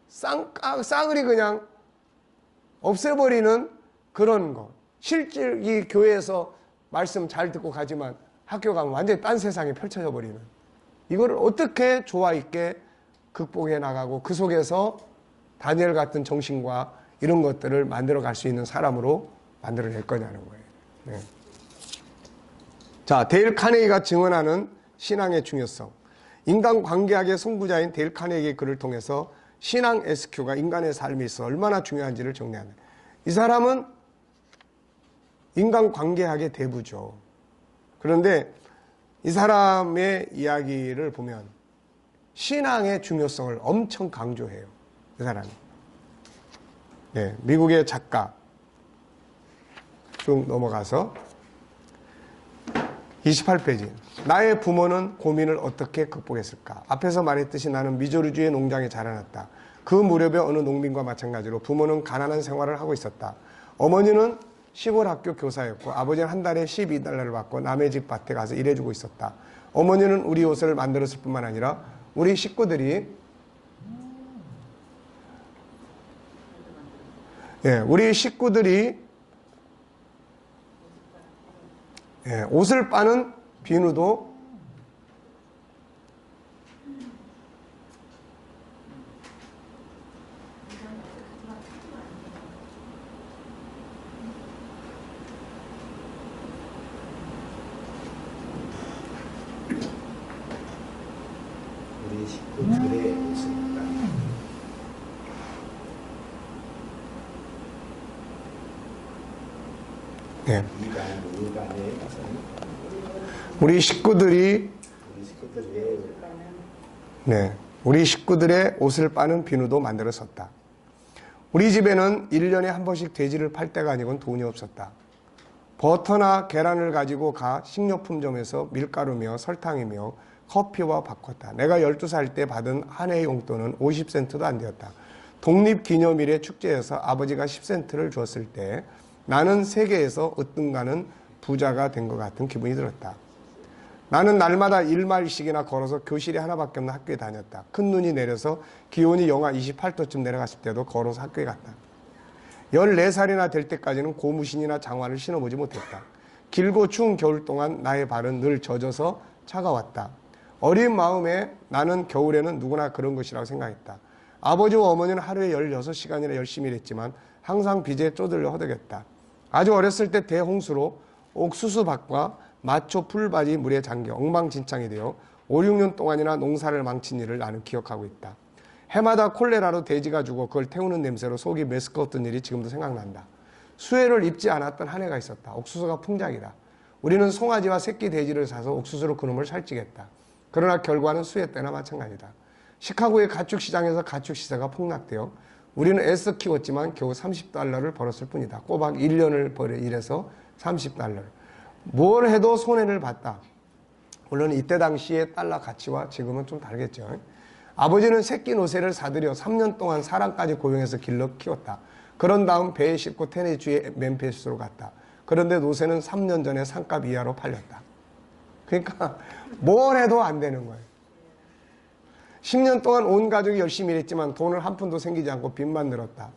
싸그리 그냥 없애버리는 그런 거. 실제 이 교회에서 말씀 잘 듣고 가지만 학교 가면 완전히 딴 세상이 펼쳐져 버리는, 이거를 어떻게 조화 있게 극복해 나가고 그 속에서 다니엘 같은 정신과 이런 것들을 만들어 갈 수 있는 사람으로 만들어낼 거냐는 거예요. 네. 자, 데일 카네기가 증언하는 신앙의 중요성. 인간관계학의 선구자인 데일 카네기의 글을 통해서 신앙 SQ가 인간의 삶에 있어 얼마나 중요한지를 정리합니다. 이 사람은 인간관계학의 대부죠. 그런데 이 사람의 이야기를 보면 신앙의 중요성을 엄청 강조해요. 이 사람이. 네, 미국의 작가. 쭉 넘어가서 28페이지. 나의 부모는 고민을 어떻게 극복했을까? 앞에서 말했듯이 나는 미조리주의 농장에 자라났다. 그 무렵에 어느 농민과 마찬가지로 부모는 가난한 생활을 하고 있었다. 어머니는 시골 학교 교사였고 아버지는 한 달에 $12를 받고 남의 집 밭에 가서 일해주고 있었다. 어머니는 우리 옷을 만들었을 뿐만 아니라 우리 식구들이 옷을 빠는 비누도 우리 식구들의 옷을 네. 우리 식구들의 옷을 빠는 비누도 만들었었다. 우리 집에는 1년에 한 번씩 돼지를 팔 때가 아니곤 돈이 없었다. 버터나 계란을 가지고 가 식료품점에서 밀가루며 설탕이며 커피와 바꿨다. 내가 12살 때 받은 한 해의 용돈은 50센트도 안 되었다. 독립기념일의 축제에서 아버지가 10센트를 주었을 때 나는 세계에서 으뜸가는 부자가 된 것 같은 기분이 들었다. 나는 날마다 1마일씩이나 걸어서 교실이 하나밖에 없는 학교에 다녔다. 큰 눈이 내려서 기온이 영하 28도쯤 내려갔을 때도 걸어서 학교에 갔다. 14살이나 될 때까지는 고무신이나 장화를 신어보지 못했다. 길고 추운 겨울 동안 나의 발은 늘 젖어서 차가웠다. 어린 마음에 나는 겨울에는 누구나 그런 것이라고 생각했다. 아버지와 어머니는 하루에 16시간이나 열심히 일했지만 항상 빚에 쪼들려 허덕였다. 아주 어렸을 때 대홍수로 옥수수밭과 마초 풀밭이 물에 잠겨 엉망진창이 되어 5, 6년 동안이나 농사를 망친 일을 나는 기억하고 있다. 해마다 콜레라로 돼지가 죽어 그걸 태우는 냄새로 속이 메스꺼웠던 일이 지금도 생각난다. 수해를 입지 않았던 한 해가 있었다. 옥수수가 풍작이다. 우리는 송아지와 새끼 돼지를 사서 옥수수로 그놈을 살찌겠다. 그러나 결과는 수해 때나 마찬가지다. 시카고의 가축 시장에서 가축 시세가 폭락되어 우리는 애써 키웠지만 겨우 $30를 벌었을 뿐이다. 꼬박 1년을 일해서 $30. 뭘 해도 손해를 봤다. 물론 이때 당시의 달러 가치와 지금은 좀 다르겠죠. 아버지는 새끼 노새를 사들여 3년 동안 사람까지 고용해서 길러 키웠다. 그런 다음 배에 싣고 테네주의 멤피스로 갔다. 그런데 노새는 3년 전에 상값 이하로 팔렸다. 그러니까 뭘 해도 안 되는 거예요. 10년 동안 온 가족이 열심히 일했지만 돈을 한 푼도 생기지 않고 빚만 늘었다.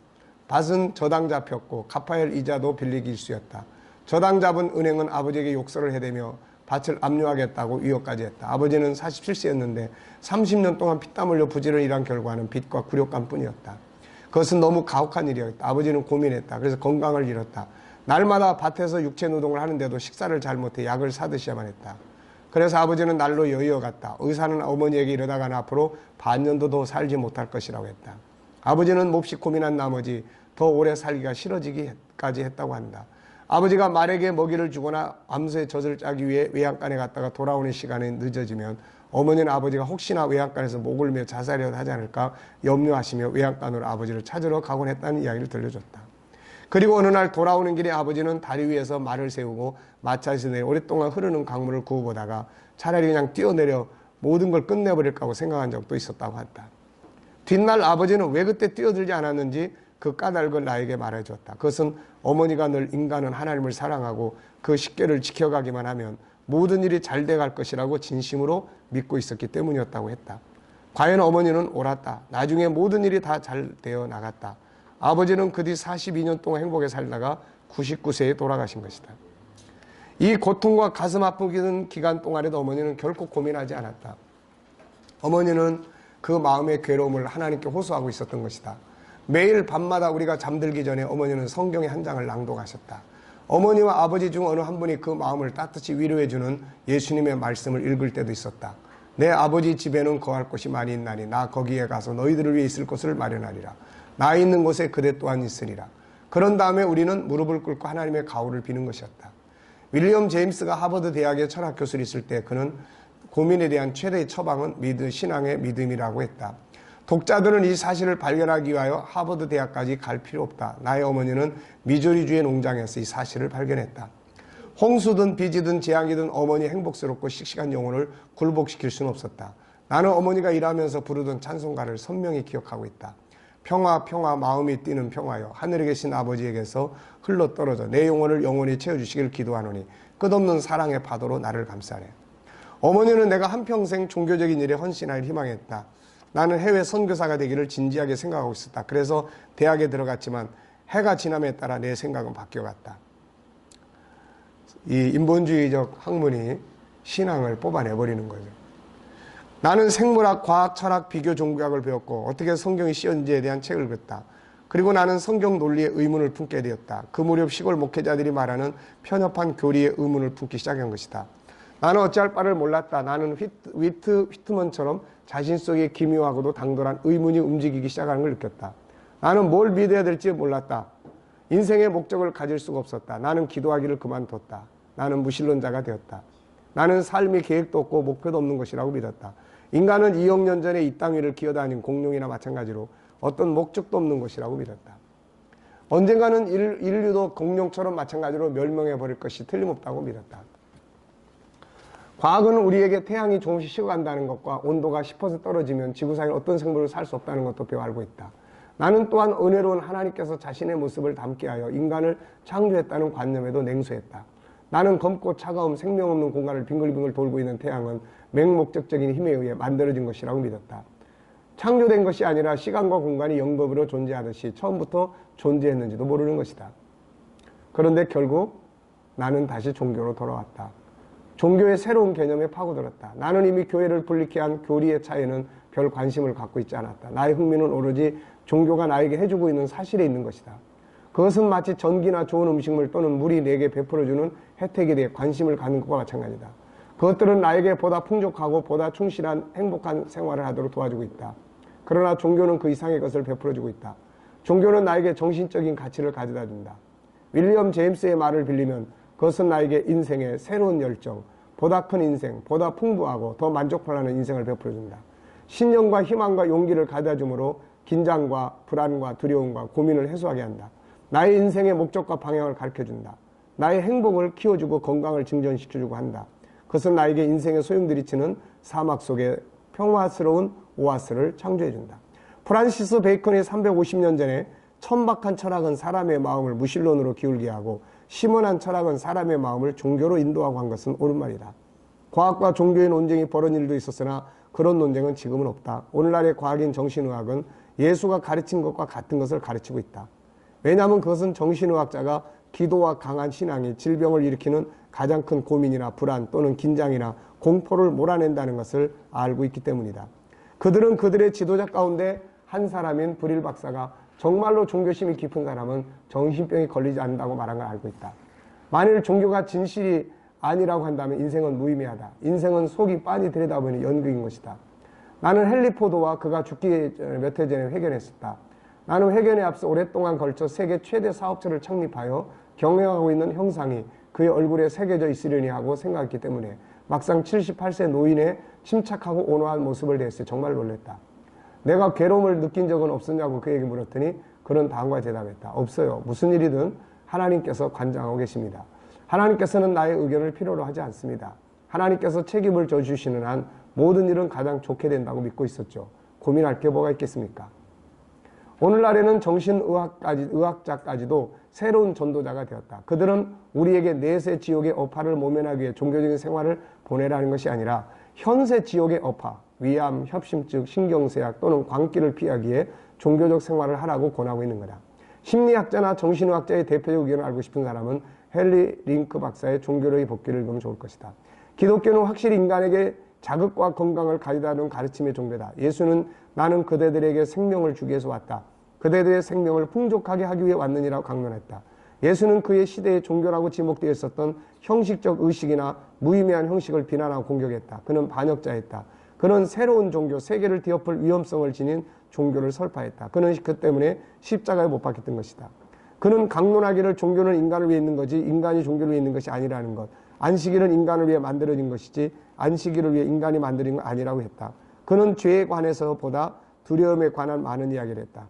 밭은 저당 잡혔고 갚아야 할 이자도 빌리기 일쑤였다. 저당 잡은 은행은 아버지에게 욕설을 해대며 밭을 압류하겠다고 위협까지 했다. 아버지는 47세였는데 30년 동안 피땀 흘려 부지런히 일한 결과는 빚과 굴욕감 뿐이었다. 그것은 너무 가혹한 일이었다. 아버지는 고민했다. 그래서 건강을 잃었다. 날마다 밭에서 육체노동을 하는데도 식사를 잘못해 약을 사드셔야만 했다. 그래서 아버지는 날로 여의어갔다. 의사는 어머니에게 이러다가는 앞으로 반년도 더 살지 못할 것이라고 했다. 아버지는 몹시 고민한 나머지 더 오래 살기가 싫어지기까지 했다고 한다. 아버지가 말에게 먹이를 주거나 암수에 젖을 짜기 위해 외양간에 갔다가 돌아오는 시간이 늦어지면 어머니는 아버지가 혹시나 외양간에서 목을 메어 자살이라도 하지 않을까 염려하시며 외양간으로 아버지를 찾으러 가곤 했다는 이야기를 들려줬다. 그리고 어느 날 돌아오는 길에 아버지는 다리 위에서 말을 세우고 마차에서 내려 오랫동안 흐르는 강물을 구워보다가 차라리 그냥 뛰어내려 모든 걸 끝내버릴까 하고 생각한 적도 있었다고 한다. 뒷날 아버지는 왜 그때 뛰어들지 않았는지 그 까닭을 나에게 말해줬다. 그것은 어머니가 늘 인간은 하나님을 사랑하고 그 십계를 지켜가기만 하면 모든 일이 잘 돼갈 것이라고 진심으로 믿고 있었기 때문이었다고 했다. 과연 어머니는 옳았다. 나중에 모든 일이 다 잘 되어 나갔다. 아버지는 그 뒤 42년 동안 행복에 살다가 99세에 돌아가신 것이다. 이 고통과 가슴 아프기는 기간 동안에도 어머니는 결코 고민하지 않았다. 어머니는 그 마음의 괴로움을 하나님께 호소하고 있었던 것이다. 매일 밤마다 우리가 잠들기 전에 어머니는 성경의 한 장을 낭독하셨다. 어머니와 아버지 중 어느 한 분이 그 마음을 따뜻이 위로해주는 예수님의 말씀을 읽을 때도 있었다. 내 아버지 집에는 거할 곳이 많이 있나니 나 거기에 가서 너희들을 위해 있을 곳을 마련하리라. 나 있는 곳에 그대 또한 있으리라. 그런 다음에 우리는 무릎을 꿇고 하나님의 가호를 비는 것이었다. 윌리엄 제임스가 하버드 대학의 철학 교수로 있을 때 그는 고민에 대한 최대의 처방은 신앙의 믿음이라고 했다. 독자들은 이 사실을 발견하기 위하여 하버드 대학까지 갈 필요 없다. 나의 어머니는 미주리주의 농장에서 이 사실을 발견했다. 홍수든 비지든 재앙이든 어머니 행복스럽고 씩씩한 영혼을 굴복시킬 수는 없었다. 나는 어머니가 일하면서 부르던 찬송가를 선명히 기억하고 있다. 평화 평화 마음이 뛰는 평화여 하늘에 계신 아버지에게서 흘러떨어져 내 영혼을 영원히 채워주시길 기도하노니 끝없는 사랑의 파도로 나를 감싸네. 어머니는 내가 한평생 종교적인 일에 헌신할 희망했다. 나는 해외 선교사가 되기를 진지하게 생각하고 있었다. 그래서 대학에 들어갔지만 해가 지남에 따라 내 생각은 바뀌어갔다. 이 인본주의적 학문이 신앙을 뽑아내버리는 거죠. 나는 생물학, 과학, 철학, 비교, 종교학을 배웠고 어떻게 성경이 씌었는지에 대한 책을 읽었다. 그리고 나는 성경 논리에 의문을 품게 되었다. 그 무렵 시골 목회자들이 말하는 편협한 교리에 의문을 품기 시작한 것이다. 나는 어찌할 바를 몰랐다. 나는 휘트먼처럼 자신 속에 기묘하고도 당돌한 의문이 움직이기 시작하는 걸 느꼈다. 나는 뭘 믿어야 될지 몰랐다. 인생의 목적을 가질 수가 없었다. 나는 기도하기를 그만뒀다. 나는 무신론자가 되었다. 나는 삶의 계획도 없고 목표도 없는 것이라고 믿었다. 인간은 2억 년 전에 이 땅 위를 기어다닌 공룡이나 마찬가지로 어떤 목적도 없는 것이라고 믿었다. 언젠가는 인류도 공룡처럼 마찬가지로 멸망해버릴 것이 틀림없다고 믿었다. 과학은 우리에게 태양이 조금씩 식어간다는 것과 온도가 10% 떨어지면 지구상에 어떤 생물을 살 수 없다는 것도 배워 알고 있다. 나는 또한 은혜로운 하나님께서 자신의 모습을 담게 하여 인간을 창조했다는 관념에도 냉소했다. 나는 검고 차가움, 생명 없는 공간을 빙글빙글 돌고 있는 태양은 맹목적적인 힘에 의해 만들어진 것이라고 믿었다. 창조된 것이 아니라 시간과 공간이 영법으로 존재하듯이 처음부터 존재했는지도 모르는 것이다. 그런데 결국 나는 다시 종교로 돌아왔다. 종교의 새로운 개념에 파고들었다. 나는 이미 교회를 불리게 한 교리의 차이에는 별 관심을 갖고 있지 않았다. 나의 흥미는 오로지 종교가 나에게 해주고 있는 사실에 있는 것이다. 그것은 마치 전기나 좋은 음식물 또는 물이 내게 베풀어주는 혜택에 대해 관심을 갖는 것과 마찬가지다. 그것들은 나에게 보다 풍족하고 보다 충실한 행복한 생활을 하도록 도와주고 있다. 그러나 종교는 그 이상의 것을 베풀어주고 있다. 종교는 나에게 정신적인 가치를 가져다 준다. 윌리엄 제임스의 말을 빌리면 그것은 나에게 인생의 새로운 열정, 보다 큰 인생, 보다 풍부하고 더 만족하는 인생을 베풀어준다. 신념과 희망과 용기를 가져다 주므로 긴장과 불안과 두려움과 고민을 해소하게 한다. 나의 인생의 목적과 방향을 가르쳐준다. 나의 행복을 키워주고 건강을 증전시켜주고 한다. 그것은 나에게 인생의 소용돌이치는 사막 속에 평화스러운 오아스를 창조해준다. 프란시스 베이컨이 350년 전에 천박한 철학은 사람의 마음을 무신론으로 기울게 하고 심원한 철학은 사람의 마음을 종교로 인도하고 한 것은 옳은 말이다. 과학과 종교의 논쟁이 벌어진 일도 있었으나 그런 논쟁은 지금은 없다. 오늘날의 과학인 정신의학은 예수가 가르친 것과 같은 것을 가르치고 있다. 왜냐하면 그것은 정신의학자가 기도와 강한 신앙이 질병을 일으키는 가장 큰 고민이나 불안 또는 긴장이나 공포를 몰아낸다는 것을 알고 있기 때문이다. 그들은 그들의 지도자 가운데 한 사람인 브릴 박사가 정말로 종교심이 깊은 사람은 정신병이 걸리지 않는다고 말한 걸 알고 있다. 만일 종교가 진실이 아니라고 한다면 인생은 무의미하다. 인생은 속이 빤히 들여다보는 연극인 것이다. 나는 헨리 포도와 그가 죽기 몇 해 전에 회견했었다. 나는 회견에 앞서 오랫동안 걸쳐 세계 최대 사업체를 창립하여 경영하고 있는 형상이 그의 얼굴에 새겨져 있으려니 하고 생각했기 때문에 막상 78세 노인의 침착하고 온화한 모습을 대했을 때 정말 놀랐다. 내가 괴로움을 느낀 적은 없었냐고 그에게 물었더니 그는 다음과 대답했다. 없어요. 무슨 일이든 하나님께서 관장하고 계십니다. 하나님께서는 나의 의견을 필요로 하지 않습니다. 하나님께서 책임을 져주시는 한 모든 일은 가장 좋게 된다고 믿고 있었죠. 고민할 게 뭐가 있겠습니까? 오늘날에는 의학자까지도 새로운 전도자가 되었다. 그들은 우리에게 내세 지옥의 업화를 모면하기 위해 종교적인 생활을 보내라는 것이 아니라 현세 지옥의 업화, 위암, 협심증, 신경쇠약 또는 광기를 피하기 위해 종교적 생활을 하라고 권하고 있는 거다. 심리학자나 정신의학자의 대표적 의견을 알고 싶은 사람은 헨리 링크 박사의 종교로의 복귀를 읽으면 좋을 것이다. 기독교는 확실히 인간에게 자극과 건강을 가져다 준 가르침의 종교다. 예수는 나는 그대들에게 생명을 주기 위해서 왔다. 그대들의 생명을 풍족하게 하기 위해 왔느니라고 강론했다. 예수는 그의 시대의 종교라고 지목되어 있었던 형식적 의식이나 무의미한 형식을 비난하고 공격했다. 그는 반역자였다. 그는 새로운 종교, 세계를 뒤엎을 위험성을 지닌 종교를 설파했다. 그는 그 때문에 십자가에 못 박혔던 것이다. 그는 강론하기를 종교는 인간을 위해 있는 거지 인간이 종교를 위해 있는 것이 아니라는 것. 안식일은 인간을 위해 만들어진 것이지 안식일을 위해 인간이 만들어진 건 아니라고 했다. 그는 죄에 관해서보다 두려움에 관한 많은 이야기를 했다.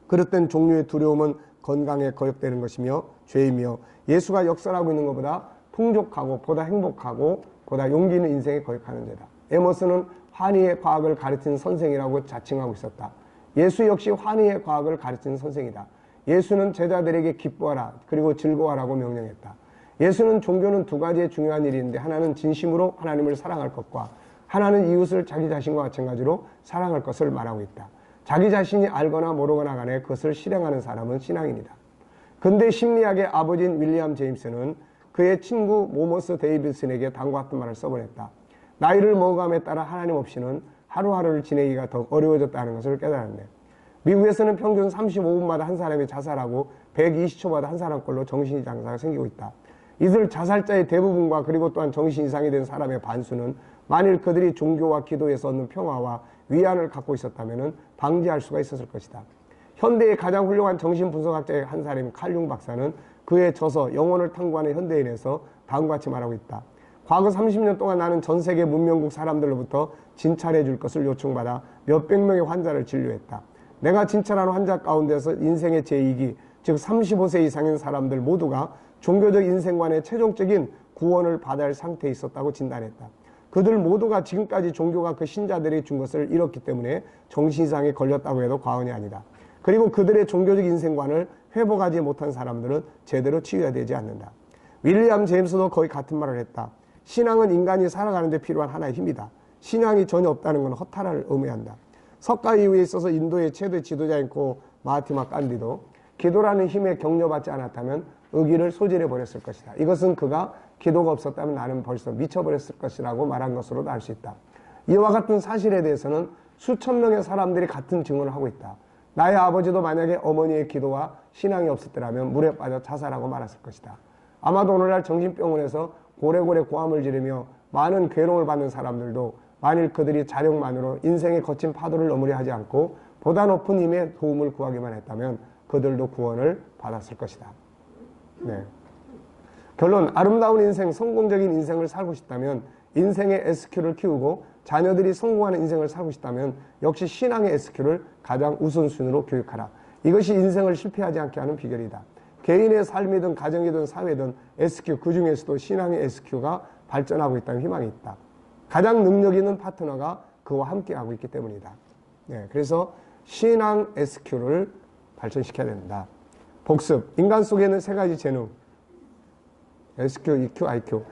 그릇된 종류의 두려움은 건강에 거역되는 것이며 죄이며 예수가 역설하고 있는 것보다 풍족하고 보다 행복하고 보다 용기 있는 인생에 거역하는 죄다. 에머스는 환희의 과학을 가르치는 선생이라고 자칭하고 있었다. 예수 역시 환희의 과학을 가르치는 선생이다. 예수는 제자들에게 기뻐하라 그리고 즐거워하라고 명령했다. 예수는 종교는 두 가지의 중요한 일이 있는데 하나는 진심으로 하나님을 사랑할 것과 하나는 이웃을 자기 자신과 마찬가지로 사랑할 것을 말하고 있다. 자기 자신이 알거나 모르거나 간에 그것을 실행하는 사람은 신앙인이다. 근대 심리학의 아버지인 윌리엄 제임스는 그의 친구 모모스 데이비슨에게 다음과 같은 말을 써보냈다. 나이를 먹어감에 따라 하나님 없이는 하루하루를 지내기가 더 어려워졌다는 것을 깨달았네. 미국에서는 평균 35분마다 한 사람이 자살하고 120초마다 한 사람꼴로 정신 장사가 생기고 있다. 이들 자살자의 대부분과 그리고 또한 정신 이상이 된 사람의 반수는 만일 그들이 종교와 기도에서 얻는 평화와 위안을 갖고 있었다면 방지할 수가 있었을 것이다. 현대의 가장 훌륭한 정신분석학자의 한 사람인 칼융 박사는 그의 저서 영혼을 탐구하는 현대인에서 다음과 같이 말하고 있다. 과거 30년 동안 나는 전 세계 문명국 사람들로부터 진찰해 줄 것을 요청받아 몇백 명의 환자를 진료했다. 내가 진찰하는 환자 가운데서 인생의 제2기, 즉 35세 이상인 사람들 모두가 종교적 인생관의 최종적인 구원을 받아야 할 상태에 있었다고 진단했다. 그들 모두가 지금까지 종교가 그 신자들이 준 것을 잃었기 때문에 정신이상에 걸렸다고 해도 과언이 아니다. 그리고 그들의 종교적 인생관을 회복하지 못한 사람들은 제대로 치유해야 되지 않는다. 윌리엄 제임스도 거의 같은 말을 했다. 신앙은 인간이 살아가는 데 필요한 하나의 힘이다. 신앙이 전혀 없다는 건 허탈을 의미한다. 석가 이후에 있어서 인도의 최대 지도자인 고 마하티마 간디도 기도라는 힘에 격려받지 않았다면 의기를 소진해 버렸을 것이다. 이것은 그가 기도가 없었다면 나는 벌써 미쳐버렸을 것이라고 말한 것으로도 알 수 있다. 이와 같은 사실에 대해서는 수천 명의 사람들이 같은 증언을 하고 있다. 나의 아버지도 만약에 어머니의 기도와 신앙이 없었더라면 물에 빠져 자살하고 말았을 것이다. 아마도 오늘날 정신병원에서 고래고래 고함을 지르며 많은 괴로움을 받는 사람들도 만일 그들이 자력만으로 인생의 거친 파도를 넘으려 하지 않고 보다 높은 힘의 도움을 구하기만 했다면 그들도 구원을 받았을 것이다. 네. 결론, 아름다운 인생, 성공적인 인생을 살고 싶다면 인생의 SQ를 키우고 자녀들이 성공하는 인생을 살고 싶다면 역시 신앙의 SQ를 가장 우선순위로 교육하라. 이것이 인생을 실패하지 않게 하는 비결이다. 개인의 삶이든 가정이든 사회든 SQ, 그 중에서도 신앙의 SQ가 발전하고 있다는 희망이 있다. 가장 능력 있는 파트너가 그와 함께하고 있기 때문이다. 네, 그래서 신앙 SQ를 발전시켜야 된다. 복습, 인간 속에 있는 세 가지 재능, SQ, EQ, IQ.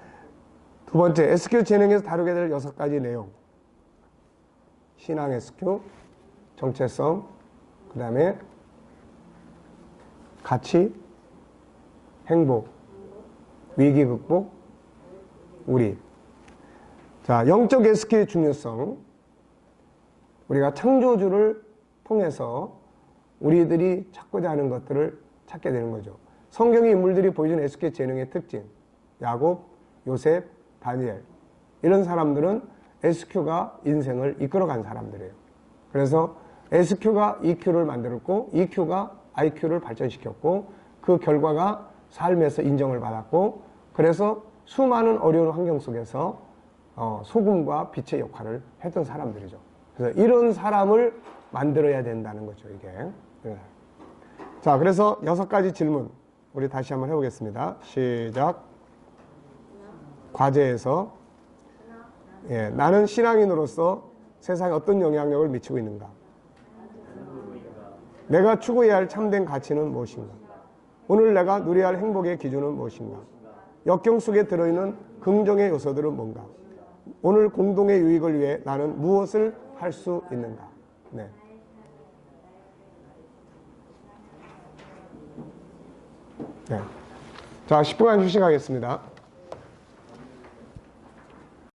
두 번째, SQ 재능에서 다루게 될 6가지 내용. 신앙 SQ, 정체성, 그 다음에 가치, 행복, 위기 극복, 우리. 자, 영적 SQ의 중요성. 우리가 창조주를 통해서 우리들이 찾고자 하는 것들을 찾게 되는 거죠. 성경의 인물들이 보여준 SQ 재능의 특징. 야곱, 요셉, 다니엘. 이런 사람들은 SQ가 인생을 이끌어간 사람들이에요. 그래서 SQ가 EQ를 만들었고 EQ가 IQ를 발전시켰고 그 결과가 삶에서 인정을 받았고 그래서 수많은 어려운 환경 속에서 소금과 빛의 역할을 했던 사람들이죠. 그래서 이런 사람을 만들어야 된다는 거죠, 이게. 네. 자, 그래서 6가지 질문 우리 다시 한번 해보겠습니다. 시작. 과제에서 나는 신앙인으로서 세상에 어떤 영향력을 미치고 있는가? 내가 추구해야 할 참된 가치는 무엇인가? 오늘 내가 누려야 할 행복의 기준은 무엇인가? 역경 속에 들어있는 긍정의 요소들은 뭔가? 오늘 공동의 유익을 위해 나는 무엇을 할 수 있는가? 네. 네. 자, 10분간 휴식하겠습니다.